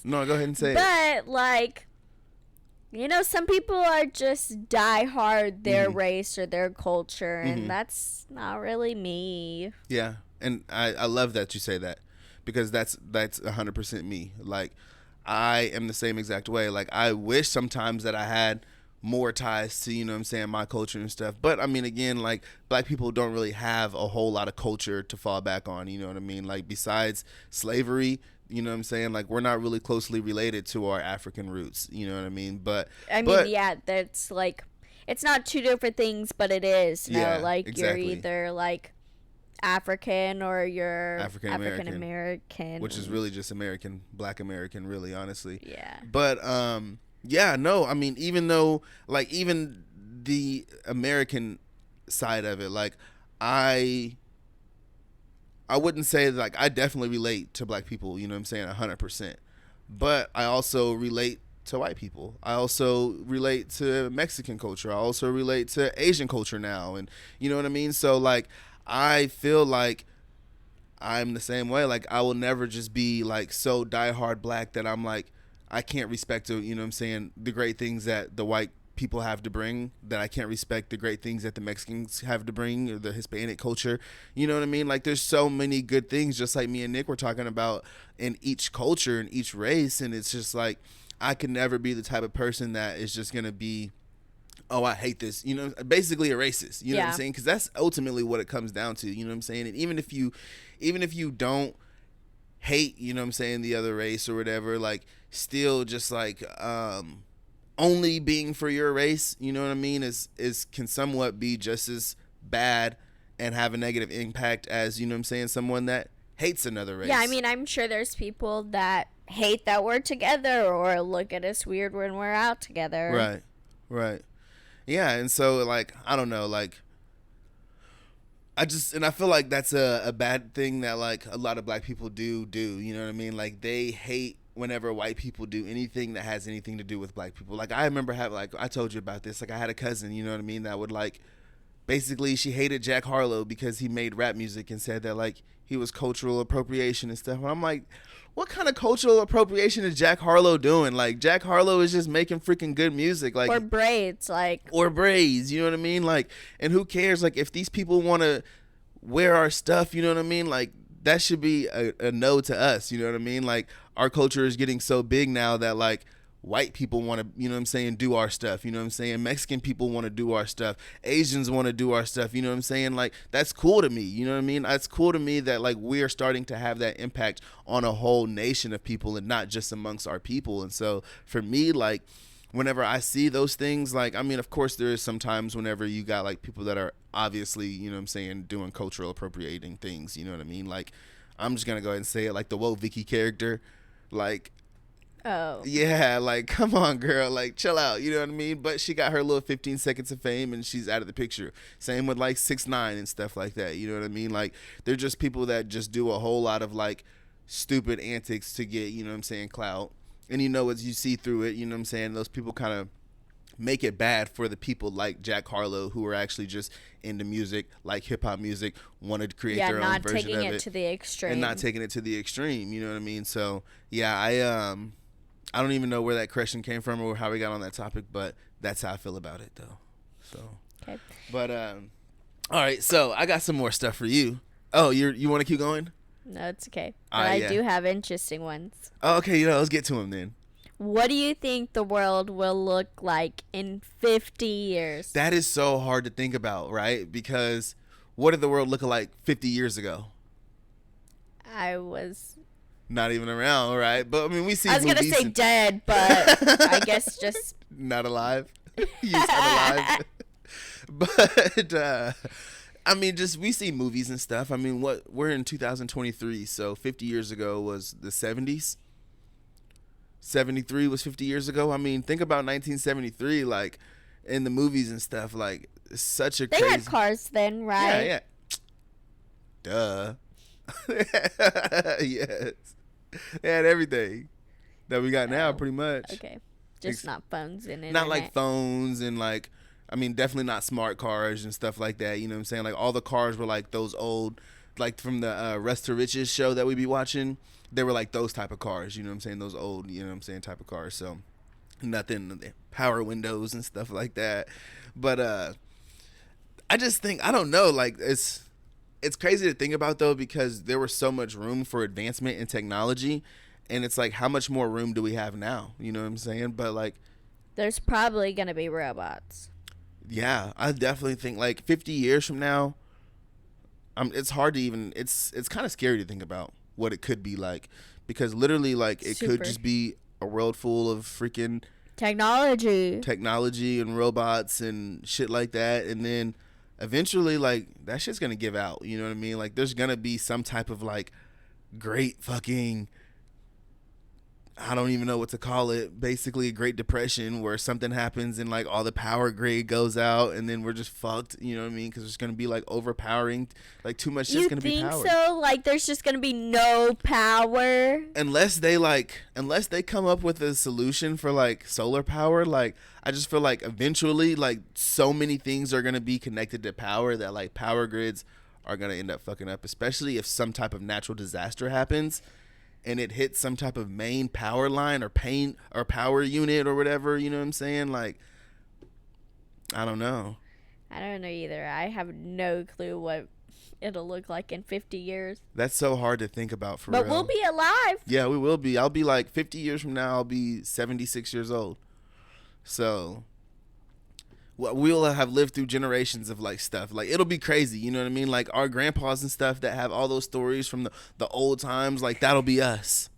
No, go ahead and say it.
But like, you know, some people are just die hard their race or their culture, and that's not really me.
Yeah, and I love that you say that, because that's 100% me. Like, I am the same exact way. Like, I wish sometimes that I had more ties to, you know what I'm saying, my culture and stuff. But I mean, again, like, black people don't really have a whole lot of culture to fall back on, you know what I mean? Like, besides slavery, you know what I'm saying? Like, we're not really closely related to our African roots, you know what I mean? But
Yeah, that's like, it's not two different things, but it is.
Yeah,
like,
exactly.
you're either like African or you're
African
American,
which is really just American, Black American, really, honestly.
Yeah.
But yeah, no, I mean, even though, like, even the American side of it, like, I wouldn't say that, like, I definitely relate to black people, you know what I'm saying, 100%. But I also relate to white people. I also relate to Mexican culture. I also relate to Asian culture now, and you know what I mean? So, like, I feel like I'm the same way. Like, I will never just be like so diehard black that I'm like, I can't respect, you know what I'm saying, the great things that the white people have to bring, that I can't respect the great things that the Mexicans have to bring, or the Hispanic culture. You know what I mean? Like, there's so many good things, just like me and Nick were talking about, in each culture and each race. And it's just like, I could never be the type of person that is just going to be, oh, I hate this, you know, basically a racist, you know what I'm saying? Because that's ultimately what it comes down to, you know what I'm saying? And even if you don't hate, you know what I'm saying, the other race or whatever, like, still just like only being for your race, you know what I mean, is can somewhat be just as bad and have a negative impact as, you know what I'm saying, someone that hates another race.
Yeah, I mean, I'm sure there's people that hate that we're together or look at us weird when we're out together.
Right. Yeah, and so, like, I don't know, like, I feel like that's a bad thing that, like, a lot of black people do, you know what I mean? Like, they hate whenever white people do anything that has anything to do with black people. Like, I remember having, like, I told you about this, like, I had a cousin, you know what I mean, that would, like, basically, she hated Jack Harlow because he made rap music and said that, like, he was cultural appropriation and stuff. And I'm like, what kind of cultural appropriation is Jack Harlow doing? Like, Jack Harlow is just making freaking good music. Like,
or braids,
you know what I mean? Like, and who cares? Like, if these people want to wear our stuff, you know what I mean? Like, that should be a no to us, you know what I mean? Like, our culture is getting so big now that, like, white people want to, you know what I'm saying, do our stuff, you know what I'm saying? Mexican people want to do our stuff. Asians want to do our stuff, you know what I'm saying? Like, that's cool to me, you know what I mean? It's cool to me that, like, we are starting to have that impact on a whole nation of people and not just amongst our people. And so, for me, like, whenever I see those things, like, I mean, of course, there is sometimes whenever you got, like, people that are obviously, you know what I'm saying, doing cultural appropriating things, you know what I mean? Like, I'm just going to go ahead and say it, like, the Whoa Vicky character, like,
Oh.
yeah, like, come on, girl, like, chill out, you know what I mean? But she got her little 15 seconds of fame and she's out of the picture. Same with, like, 6ix9ine and stuff like that, you know what I mean? Like, they're just people that just do a whole lot of, like, stupid antics to get, you know what I'm saying, clout. And you know, as you see through it, you know what I'm saying, those people kind of make it bad for the people like Jack Harlow, who are actually just into music, like hip-hop music, wanted to create their own version of it.
not taking it to the extreme.
And not taking it to the extreme, you know what I mean? So, yeah, I don't even know where that question came from or how we got on that topic, but that's how I feel about it, though. So,
okay.
But, all right, so I got some more stuff for you. Oh, you want to keep going?
No, it's okay. But I
Yeah.
do have interesting ones.
Oh, okay, let's get to them then.
What do you think the world will look like in 50 years?
That is so hard to think about, right? Because what did the world look like 50 years ago?
I was
Not even around, right? But I mean, we see.
I was gonna say dead, but I guess just
not alive. You just not alive. But I mean, just we see movies and stuff. I mean, we're in 2023, so 50 years ago was the 70s. 73 was 50 years ago. I mean, think about 1973, like in the movies and stuff. Like, it's such a
they
crazy.
had cars then, right?
Yeah. Duh. Yes. They had everything that we got now, pretty much.
Okay. Just not phones and internet.
Not like phones and like, I mean, definitely not smart cars and stuff like that. You know what I'm saying? Like, all the cars were like those old, like from the Rest to Riches show that we be watching. They were like those type of cars. You know what I'm saying? Those old, you know what I'm saying, type of cars. So nothing, power windows and stuff like that. But I just think, I don't know, like it's crazy to think about though, because there was so much room for advancement in technology, and it's like, how much more room do we have now? You know what I'm saying? But like,
there's probably gonna be robots.
Yeah, I definitely think like 50 years from now, it's hard to even, it's kind of scary to think about what it could be like, because literally like it could just be a world full of freaking technology and robots and shit like that, and then eventually like that shit's gonna give out. You know what I mean? Like there's gonna be some type of like great fucking, I don't even know what to call it, basically a Great Depression where something happens and like all the power grid goes out and then we're just fucked, you know what I mean? Because there's going to be like overpowering, like too much shit's going to be powered.
You think so? Like there's just going to be no power?
Unless they come up with a solution for like solar power, like I just feel like eventually like so many things are going to be connected to power that like power grids are going to end up fucking up, especially if some type of natural disaster happens and it hits some type of main power line or power unit or whatever, you know what I'm saying? Like, I don't know.
I don't know either. I have no clue what it'll look like in 50 years.
That's so hard to think about for real.
But we'll be alive.
Yeah, we will be. I'll be like 50 years from now, I'll be 76 years old. So we'll have lived through generations of like stuff. Like it'll be crazy, you know what I mean? Like our grandpas and stuff that have all those stories from the old times, like that'll be us.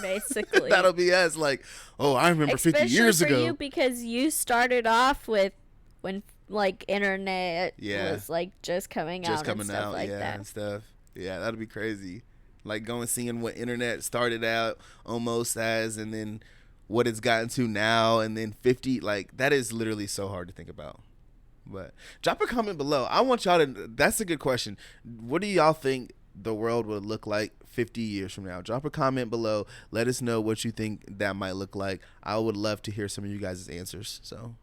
Basically.
That'll be us. Like, oh, I remember 50 years ago.
Especially for you, because you started off with when like internet was like just coming out and stuff like that.
And stuff. Yeah, that'll be crazy. Like seeing what internet started out almost as, and then what it's gotten to now, and then 50, like that is literally so hard to think about. But drop a comment below. I want y'all to, that's a good question. What do y'all think the world would look like 50 years from now? Drop a comment below. Let us know what you think that might look like. I would love to hear some of you guys' answers. So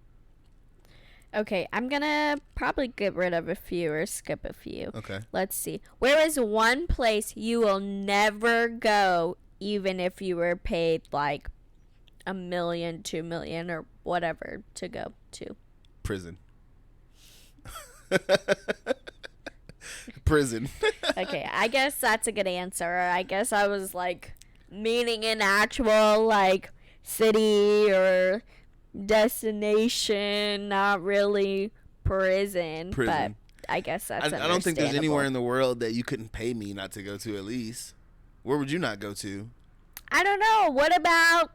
okay, I'm gonna probably get rid of a few or skip a few.
Okay,
let's see. Where is one place you will never go, even if you were paid like $1 million, $2 million, or whatever to go to?
Prison. Prison.
Okay, I guess that's a good answer. I guess I was like meaning an actual like city or destination, not really prison. But I guess that's
I don't think there's anywhere in the world that you couldn't pay me not to go to at least. Where would you not go to?
I don't know. What about,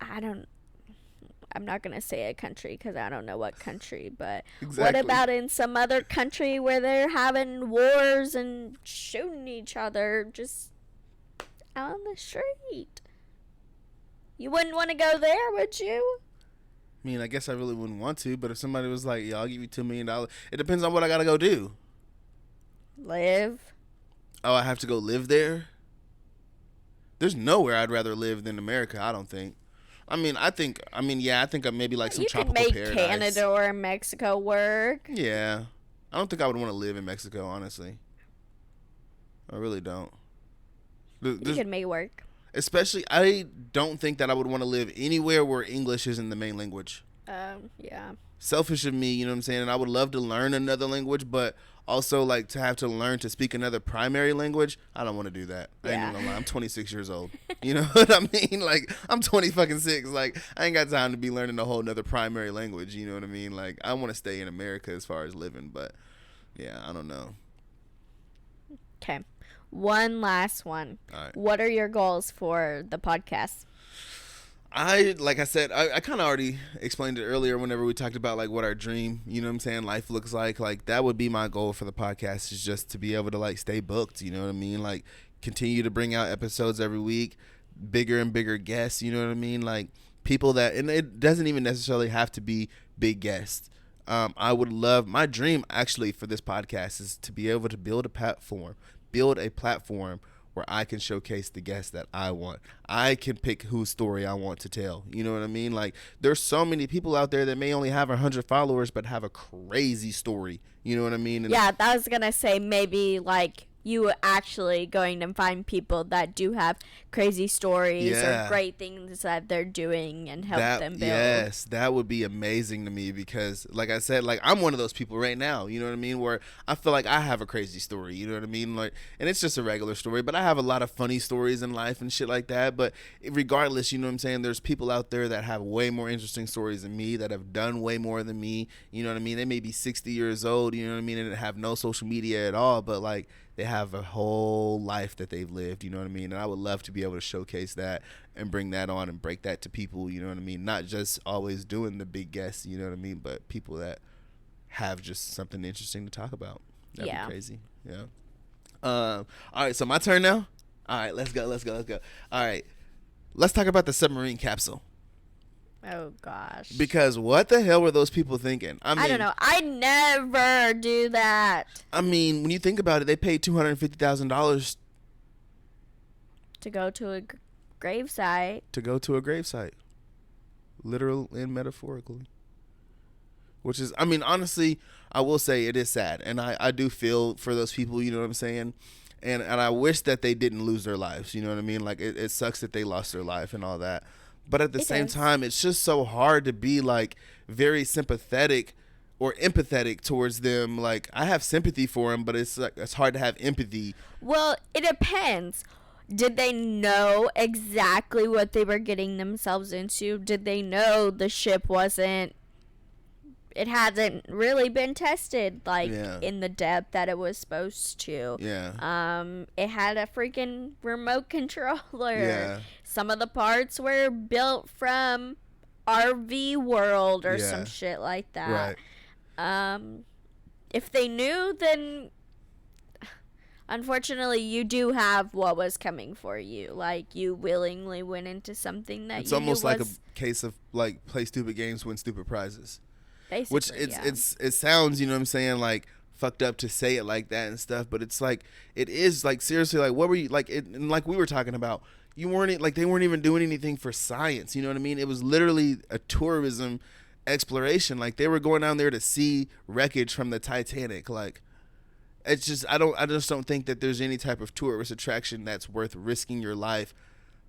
I'm not going to say a country because I don't know what country, but What about in some other country where they're having wars and shooting each other just out on the street? You wouldn't want to go there, would you?
I mean, I guess I really wouldn't want to, but if somebody was like, yeah, I'll give you $2 million, it depends on what I got to go do.
Live.
Oh, I have to go live there? There's nowhere I'd rather live than America, I don't think. I think maybe like some tropical paradise.
You could make Canada or Mexico work.
Yeah. I don't think I would want to live in Mexico, honestly. I really don't.
You could make it work.
Especially, I don't think that I would want to live anywhere where English isn't the main language.
Yeah.
Selfish of me, you know what I'm saying? And I would love to learn another language, but Also, like, to have to learn to speak another primary language, I don't want to do that. I ain't
Yeah.
even gonna lie. I'm 26 years old. You know what I mean? Like, I'm 20 fucking 6. Like, I ain't got time to be learning a whole nother primary language. You know what I mean? Like, I want to stay in America as far as living, but yeah, I don't know.
Okay. One last one.
All right.
What are your goals for the podcast?
Like I said, I kind of already explained it earlier whenever we talked about like what our dream, you know what I'm saying, life looks like. Like, that would be my goal for the podcast, is just to be able to like stay booked, you know what I mean? Like, continue to bring out episodes every week, bigger and bigger guests, you know what I mean? Like, people that, and it doesn't even necessarily have to be big guests. I would love, my dream actually for this podcast is to be able to build a platform where I can showcase the guests that I want. I can pick whose story I want to tell. You know what I mean? Like, there's so many people out there that may only have 100 followers but have a crazy story. You know what I mean? And
yeah, I was going to say maybe like you actually going to find people that do have crazy stories or great things that they're doing and help them build.
Yes, that would be amazing to me, because like I said, like, I'm one of those people right now, you know what I mean, where I feel like I have a crazy story, you know what I mean, like, and it's just a regular story, but I have a lot of funny stories in life and shit like that. But regardless, you know what I'm saying, there's people out there that have way more interesting stories than me, that have done way more than me, you know what I mean. They may be 60 years old, you know what I mean, and have no social media at all, but like, they have a whole life that they've lived, you know what I mean? And I would love to be able to showcase that and bring that on and break that to people, you know what I mean? Not just always doing the big guests, you know what I mean? But people that have just something interesting to talk about. That'd be crazy. Yeah. All right, so my turn now? All right, let's go. All right, let's talk about the submarine capsule.
Oh, gosh.
Because what the hell were those people thinking? I mean,
I don't know. I never do that.
I mean, when you think about it, they paid $250,000
to go to a gravesite.
To go to a gravesite. Literal and metaphorically. Which is, I mean, honestly, I will say it is sad. And I do feel for those people, you know what I'm saying? And I wish that they didn't lose their lives, you know what I mean? Like, it sucks that they lost their life and all that. But at the same time, it's just so hard to be like very sympathetic or empathetic towards them. Like, I have sympathy for them, but it's like, it's hard to have empathy.
Well, it depends. Did they know exactly what they were getting themselves into? Did they know the ship it hasn't really been tested like in the depth that it was supposed to.
Yeah.
It had a freaking remote controller.
Yeah.
Some of the parts were built from RV World or some shit like that.
Right.
If they knew, then unfortunately you do have what was coming for you. Like, you willingly went into something that
it's almost like a case of like, play stupid games, win stupid prizes.
Basically,
which it sounds, you know what I'm saying, like fucked up to say it like that and stuff, but it's like, it is like, seriously, like, what were you like it, and like we were talking about, you weren't like, they weren't even doing anything for science, you know what I mean? It was literally a tourism exploration. Like, they were going down there to see wreckage from the Titanic. Like, it's just, I just don't think that there's any type of tourist attraction that's worth risking your life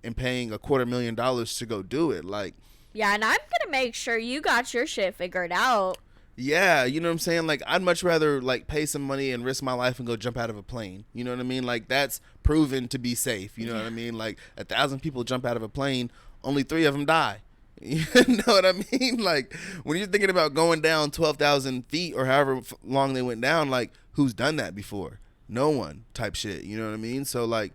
and paying $250,000 to go do it. Like,
yeah, and I'm gonna make sure you got your shit figured out.
Yeah, you know what I'm saying? Like, I'd much rather like pay some money and risk my life and go jump out of a plane. You know what I mean? Like, that's proven to be safe. You know what I mean? Like, 1,000 people jump out of a plane, only 3 of them die. You know what I mean? Like, when you're thinking about going down 12,000 feet or however long they went down, like, who's done that before? No one, type shit. You know what I mean? So, like,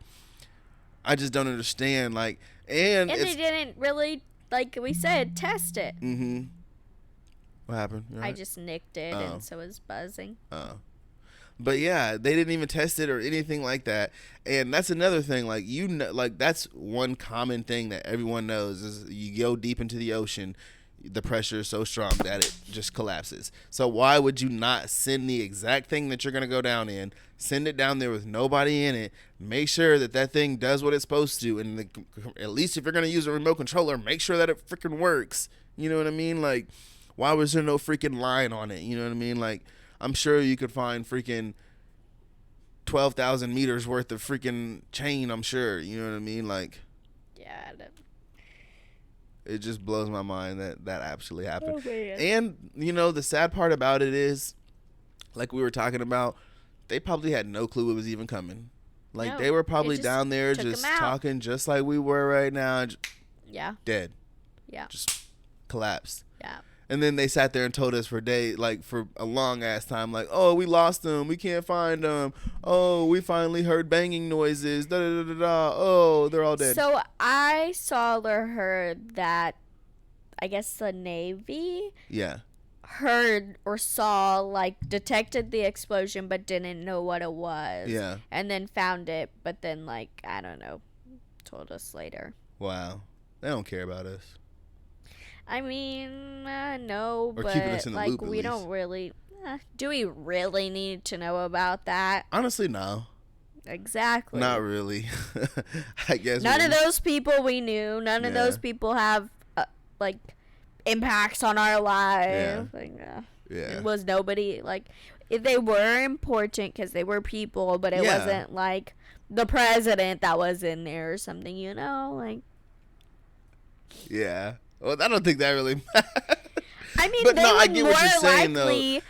I just don't understand. Like, and
they didn't really, like we said, test it.
Mm-hmm. What happened?
I just nicked it, and so it was buzzing.
But yeah, they didn't even test it or anything like that. And that's another thing. Like, you know, like, that's one common thing that everyone knows is you go deep into the ocean, the pressure is so strong that it just collapses. So why would you not send the exact thing that you're going to go down in, send it down there with nobody in it, make sure that that thing does what it's supposed to, and at least if you're going to use a remote controller, make sure that it freaking works. You know what I mean? Like, why was there no freaking line on it? You know what I mean? Like, I'm sure you could find freaking 12,000 meters worth of freaking chain, I'm sure. You know what I mean? Like,
yeah,
it just blows my mind that actually happened.
Oh, man.
And, you know, the sad part about it is, like we were talking about, they probably had no clue it was even coming. Like,
No,
they were
it
probably
just
down there
took 'em
just
out.
talking just like we were right now.
Yeah.
Dead.
Yeah.
Just collapsed.
Yeah.
And then they sat there and told us for for a long ass time, like, oh, we lost them. We can't find them. Oh, we finally heard banging noises. Da da da da da. Oh, they're all dead.
So I saw or heard that, I guess the Navy
Yeah.
heard or saw, like, detected the explosion but didn't know what it was.
Yeah.
And then found it, but then, like, I don't know, told us later.
Wow. They don't care about us.
I mean, no,
Or
but
keeping us in the
like
loop, at
we
least.
don't really. Do we really need to know about that?
Honestly, no.
Exactly.
Not really. I guess.
None of those people we knew. None of
Yeah.
those people have like impacts on our life.
Yeah.
Like,
Yeah.
it was nobody like. If they were important because they were people, but it
Yeah.
wasn't like the president that was in there or something. You know, like.
Yeah. Well, I don't think that really matters.
I mean,
But
they
no, I
would
get
more
what you're saying, though.
likely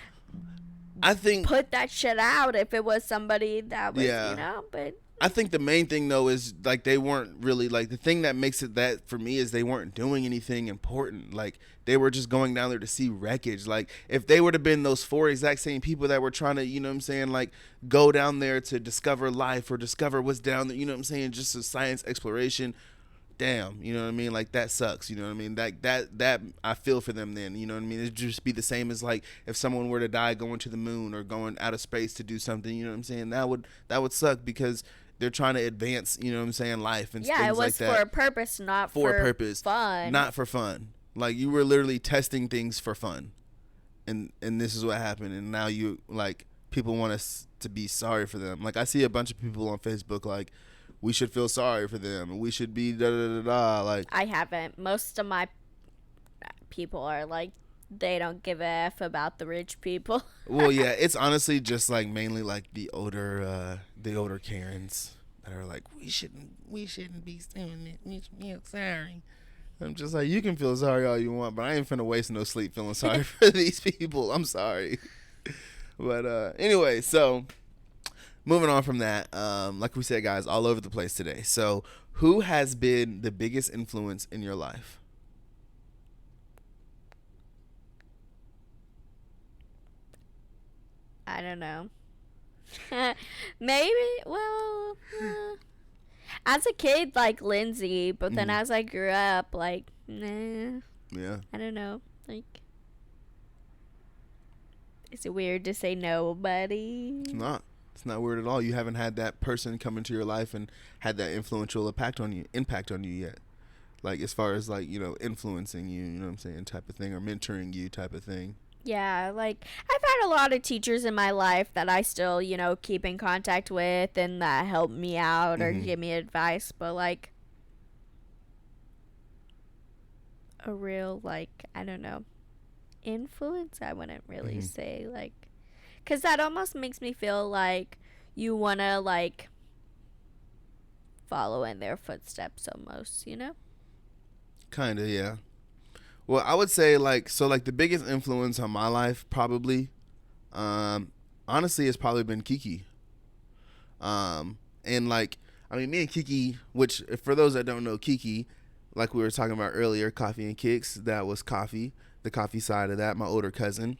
I think
put that shit out if it was somebody that was,
Yeah.
you know, but
I think the main thing though is like they weren't really like the thing that makes it that for me is they weren't doing anything important. Like they were just going down there to see wreckage. Like if they would have been those four exact same people that were trying to, you know what I'm saying, like go down there to discover life or discover what's down there, you know what I'm saying, just a science exploration. Damn, you know what I mean? Like that sucks, you know what I mean? That I feel for them then, you know what I mean? It'd just be the same as like if someone were to die going to the moon or going out of space to do something, you know what I'm saying? That would suck because they're trying to advance, you know what I'm saying, life and
yeah,
things
it was
like that.
for a purpose, not
For
for
a purpose.
fun.
Not for fun. Like you were literally testing things for fun. And this is what happened, and now you like people want us to be sorry for them. Like I see a bunch of people on Facebook like we should feel sorry for them and we should be da da da da. Like
I haven't. Most of my people are like they don't give a f about the rich people.
well, yeah, it's honestly just like mainly like the older Karens that are like we shouldn't be doing it. We should feel sorry. I'm just like you can feel sorry all you want, but I ain't finna waste no sleep feeling sorry for these people. I'm sorry. But anyway, so moving on from that, like we said, guys, all over the place today. So, who has been the biggest influence in your life?
I don't know. Maybe. Well, as a kid, like Lindsay, but then as I grew up, like, nah.
Yeah.
I don't know. Like, is it weird to say nobody?
It's not. It's not weird at all. You haven't had that person come into your life and had that influential impact on you yet. Like as far as like, you know, influencing you, you know what I'm saying, type of thing, or mentoring you type of thing.
Yeah, like I've had a lot of teachers in my life that I still, you know, keep in contact with and that help me out or give me advice, but like a real like, I don't know, influence, I wouldn't really say, like, because that almost makes me feel like you want to like follow in their footsteps almost, you know?
Kind of, yeah. Well, I would say like the biggest influence on my life probably, honestly, has probably been Kiki. And like, I mean, me and Kiki, which for those that don't know, Kiki, like we were talking about earlier, Coffee and Kicks, that was Coffee, the Coffee side of that, my older cousin.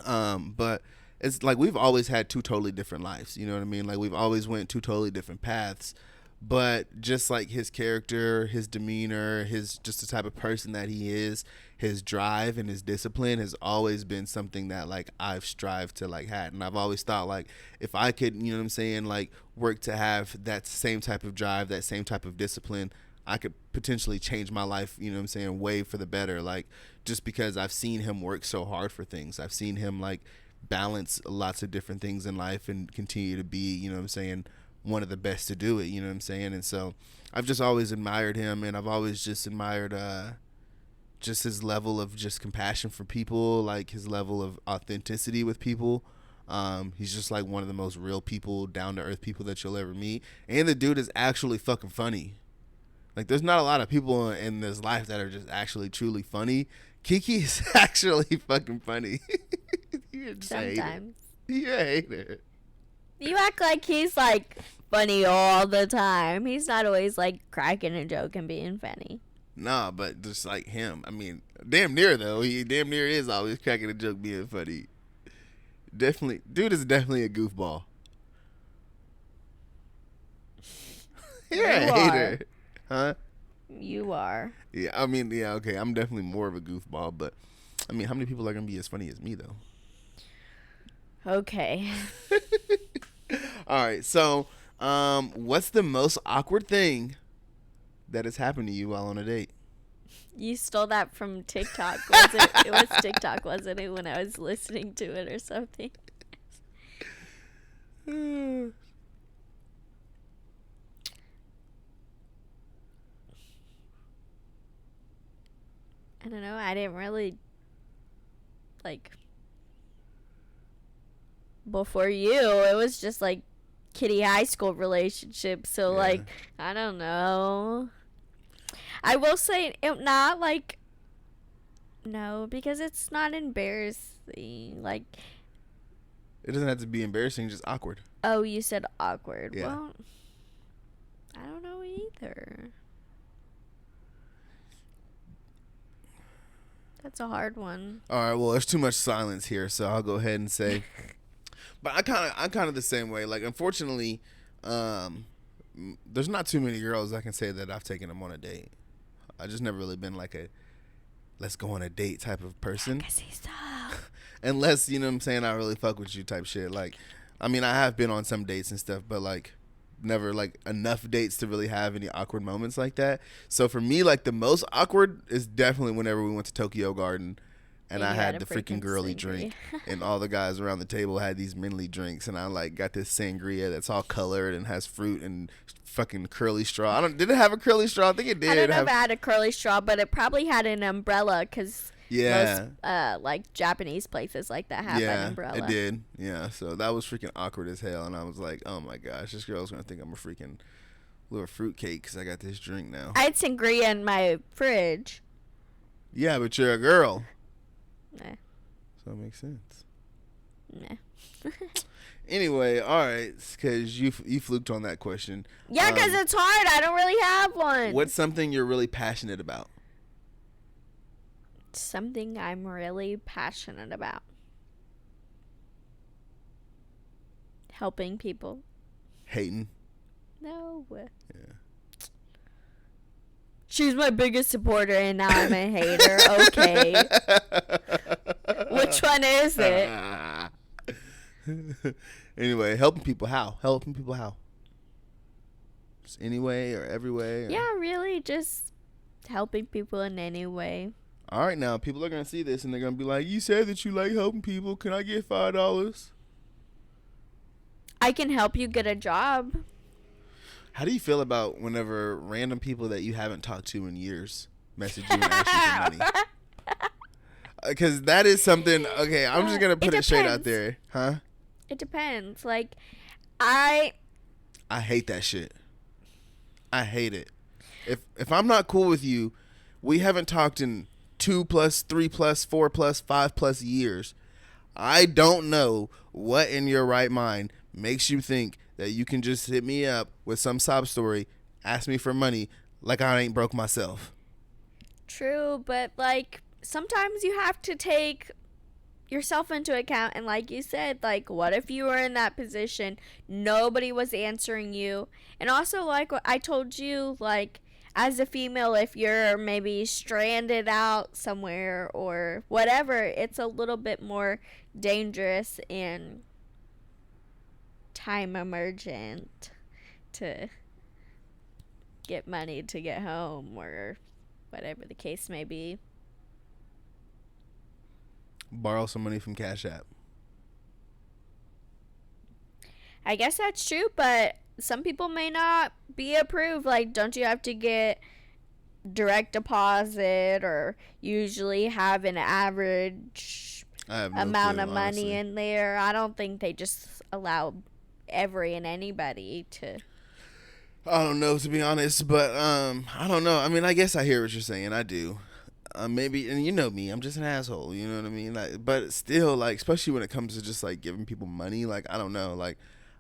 But it's like we've always had two totally different lives. You know what I mean? Like we've always went two totally different paths. But just like his character, his demeanor, his just the type of person that he is, his drive and his discipline has always been something that like I've strived to like had. And I've always thought like if I could, you know what I'm saying, like work to have that same type of drive, that same type of discipline, I could potentially change my life, you know what I'm saying, way for the better. Like just because I've seen him work so hard for things. I've seen him like balance lots of different things in life and continue to be, you know what I'm saying, one of the best to do it, you know what I'm saying? And so I've just always admired him, and I've always just admired just his level of just compassion for people, like his level of authenticity with people. He's just like one of the most real people, down to earth people that you'll ever meet. And the dude is actually fucking funny. Like there's not a lot of people in this life that are just actually truly funny. Kiki is actually fucking funny. You're just
Sometimes.
You're a hater.
You act like he's like funny all the time. He's not always like cracking a joke and being funny.
Nah, but just like him. I mean, damn near though. He damn near is always cracking a joke, being funny. Definitely, dude is definitely a goofball. You're a hater, huh?
You are.
Yeah, I mean, yeah, okay. I'm definitely more of a goofball, but I mean, how many people are gonna be as funny as me though?
Okay.
All right, so what's the most awkward thing that has happened to you while on a date?
You stole that from TikTok, was it? It was TikTok, wasn't it, when I was listening to it or something? I don't know. I didn't really like before you. It was just like kiddie high school relationship. So
Yeah.
like I don't know. I will say it not like no because it's not embarrassing. Like
It doesn't have to be embarrassing, just awkward.
oh, you said awkward.
Yeah.
Well, I don't know either. That's a hard one.
All right, well, there's too much silence here, so I'll go ahead and say. But I'm kind of the same way. Like, unfortunately, there's not too many girls I can say that I've taken them on a date. I just never really been like a let's go on a date type of person. Unless, you know what I'm saying, I really fuck with you type shit. Like, I mean, I have been on some dates and stuff, but like never like enough dates to really have any awkward moments like that. So for me, like the most awkward is definitely whenever we went to Tokyo Garden and I had the freaking girly drink and all the guys around the table had these Minley drinks and I like got this sangria that's all colored and has fruit and fucking curly straw. Did it have a curly straw? I think it did.
I don't know if it had a curly straw, but it probably had an umbrella because
yeah,
most like Japanese places like that have an umbrella.
It did. Yeah, so that was freaking awkward as hell, and I was like, oh my gosh, this girl's gonna think I'm a freaking little fruitcake because I got this drink now.
I had sangria in my fridge.
Yeah, but you're a girl.
Nah.
So it makes sense.
Nah.
Anyway, all right, because you fluked on that question.
Yeah, because it's hard. I don't really have one.
What's something you're really passionate about?
Something I'm really passionate about. Helping people.
Hating.
No.
Yeah.
She's my biggest supporter and now I'm a hater. Okay. Which one is it?
Anyway, helping people how? Helping people how? Just any way or every way? Or?
Yeah, really just helping people in any way.
All right, now people are gonna see this and they're gonna be like, "You said that you like helping people. Can I get $5?"
I can help you get a job.
How do you feel about whenever random people that you haven't talked to in years message you and ask you for money? Because that is something. Okay, I'm just gonna put it straight out there, huh?
It depends. Like, I
hate that shit. I hate it. If I'm not cool with you, we haven't talked in 2+, 3+, 4+, 5+ years. I don't know what in your right mind makes you think that you can just hit me up with some sob story, ask me for money like I ain't broke myself.
True, but like sometimes you have to take yourself into account, and like you said, like what if you were in that position, nobody was answering you, and also like what I told you, like as a female, if you're maybe stranded out somewhere or whatever, it's a little bit more dangerous and time emergent to get money to get home or whatever the case may be.
Borrow some money from Cash App.
I guess that's true, but some people may not be approved. Like, don't you have to get direct deposit or usually have an average amount of money in there? I don't think they just allow every and anybody to.
I don't know, to be honest, but I don't know. I mean, I guess I hear what you're saying. I do. Maybe, and you know me, I'm just an asshole. You know what I mean? Like, but still, like, especially when it comes to just like giving people money, like I don't know, like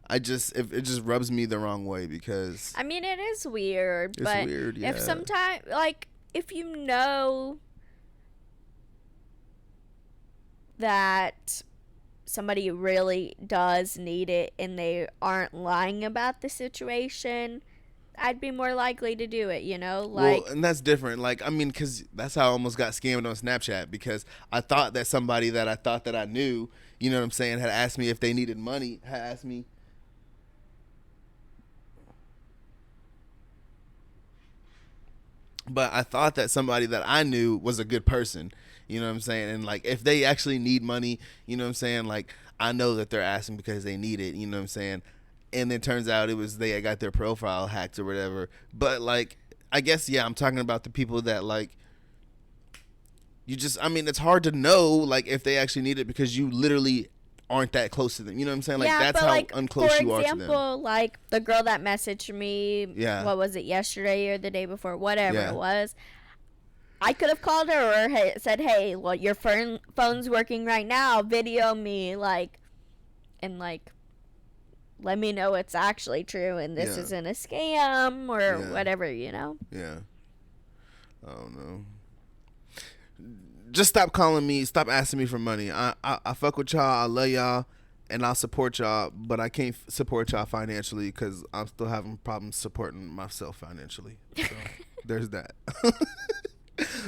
it just rubs me the wrong way because
I mean, it is weird,
it's
but
weird. Yeah.
if sometimes, like, if you know that somebody really does need it and they aren't lying about the situation, I'd be more likely to do it, you know? Like,
well, and that's different. Like, I mean, because that's how I almost got scammed on Snapchat because I thought that somebody that I thought that I knew, you know what I'm saying, had asked me if they needed money, had asked me. But I thought that somebody that I knew was a good person, you know what I'm saying? And like, if they actually need money, you know what I'm saying? Like, I know that they're asking because they need it, you know what I'm saying? And then turns out it was they got their profile hacked or whatever. But like, I guess, yeah, I'm talking about the people that like, I mean, it's hard to know like if they actually need it because you literally aren't that close to them. You know what I'm saying? Like,
yeah,
that's
but
how
like,
unclose
for
you are to them.
example, like the girl that messaged me,
Yeah.
what was it, yesterday or the day before, whatever
Yeah.
it was, I could have called her or said, hey, well, your phone's working right now, video me, like, and like, let me know it's actually true and this
Yeah.
isn't a scam or
Yeah.
whatever, you know?
Yeah. I don't know. Just stop calling me. Stop asking me for money. I fuck with y'all. I love y'all, and I'll support y'all. But I can't support y'all financially because I'm still having problems supporting myself financially. So there's that.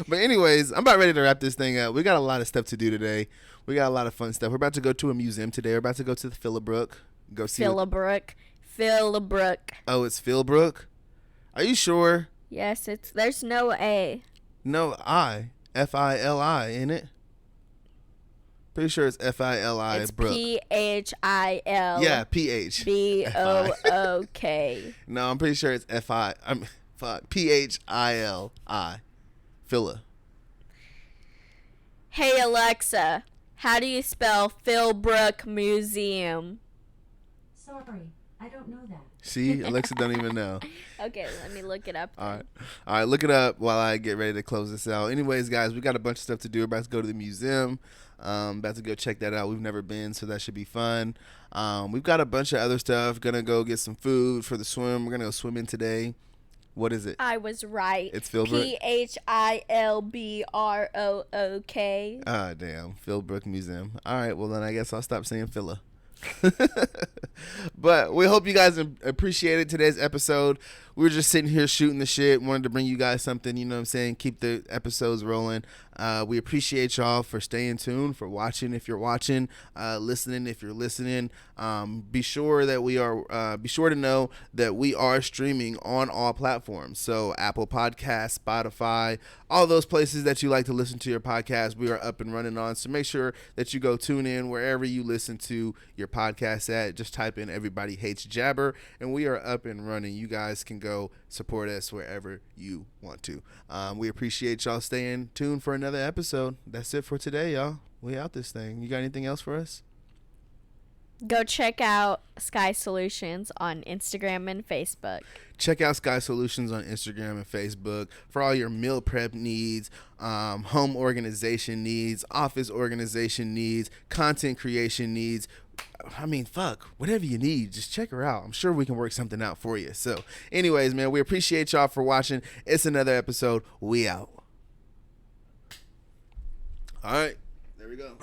But anyways, I'm about ready to wrap this thing up. We got a lot of stuff to do today. We got a lot of fun stuff. We're about to go to a museum today. We're about to go to the Phillibrook. Go see.
Phillibrook.
Oh, it's Philbrook. Are you sure?
Yes, there's no A.
No, Fili, ain't it? Pretty sure it's Fili.
It's
Brook.
Phil.
Yeah, PH.
BOOK.
No, I'm pretty sure it's PHILI. Phila.
Hey Alexa, how do you spell Philbrook Museum?
Sorry, I don't know that.
See, Alexa don't even know.
Okay, let me look it up.
All right, look it up while I get ready to close this out. Anyways, guys, we got a bunch of stuff to do. We're about to go to the museum. About to go check that out. We've never been, so that should be fun. We've got a bunch of other stuff. Gonna go get some food for the swim. We're gonna go swimming today. What is it?
I was right.
It's Philbrook.
PHILBROOK.
Ah, damn. Philbrook Museum. All right, well, then I guess I'll stop saying Phila. But we hope you guys appreciated today's episode. We were just sitting here shooting the shit. Wanted to bring you guys something, you know what I'm saying? Keep the episodes rolling. We appreciate y'all for staying tuned, for watching if you're watching, listening if you're listening. Be sure to know that we are streaming on all platforms. So Apple Podcasts, Spotify, all those places that you like to listen to your podcast, we are up and running on. So make sure that you go tune in wherever you listen to your podcast at. Just type in Everybody Hates Jabber, and we are up and running. You guys can go support us wherever you want to. We appreciate y'all staying tuned for another episode. That's it for today, y'all. We out this thing. You got anything else for us?
Go check out Sky Solutions on Instagram and Facebook.
Check out Sky Solutions on Instagram and Facebook for all your meal prep needs, home organization needs, office organization needs, content creation needs. I mean, fuck, whatever you need, just check her out. I'm sure we can work something out for you. So, anyways, man, we appreciate y'all for watching. It's another episode. We out. All right, there we go.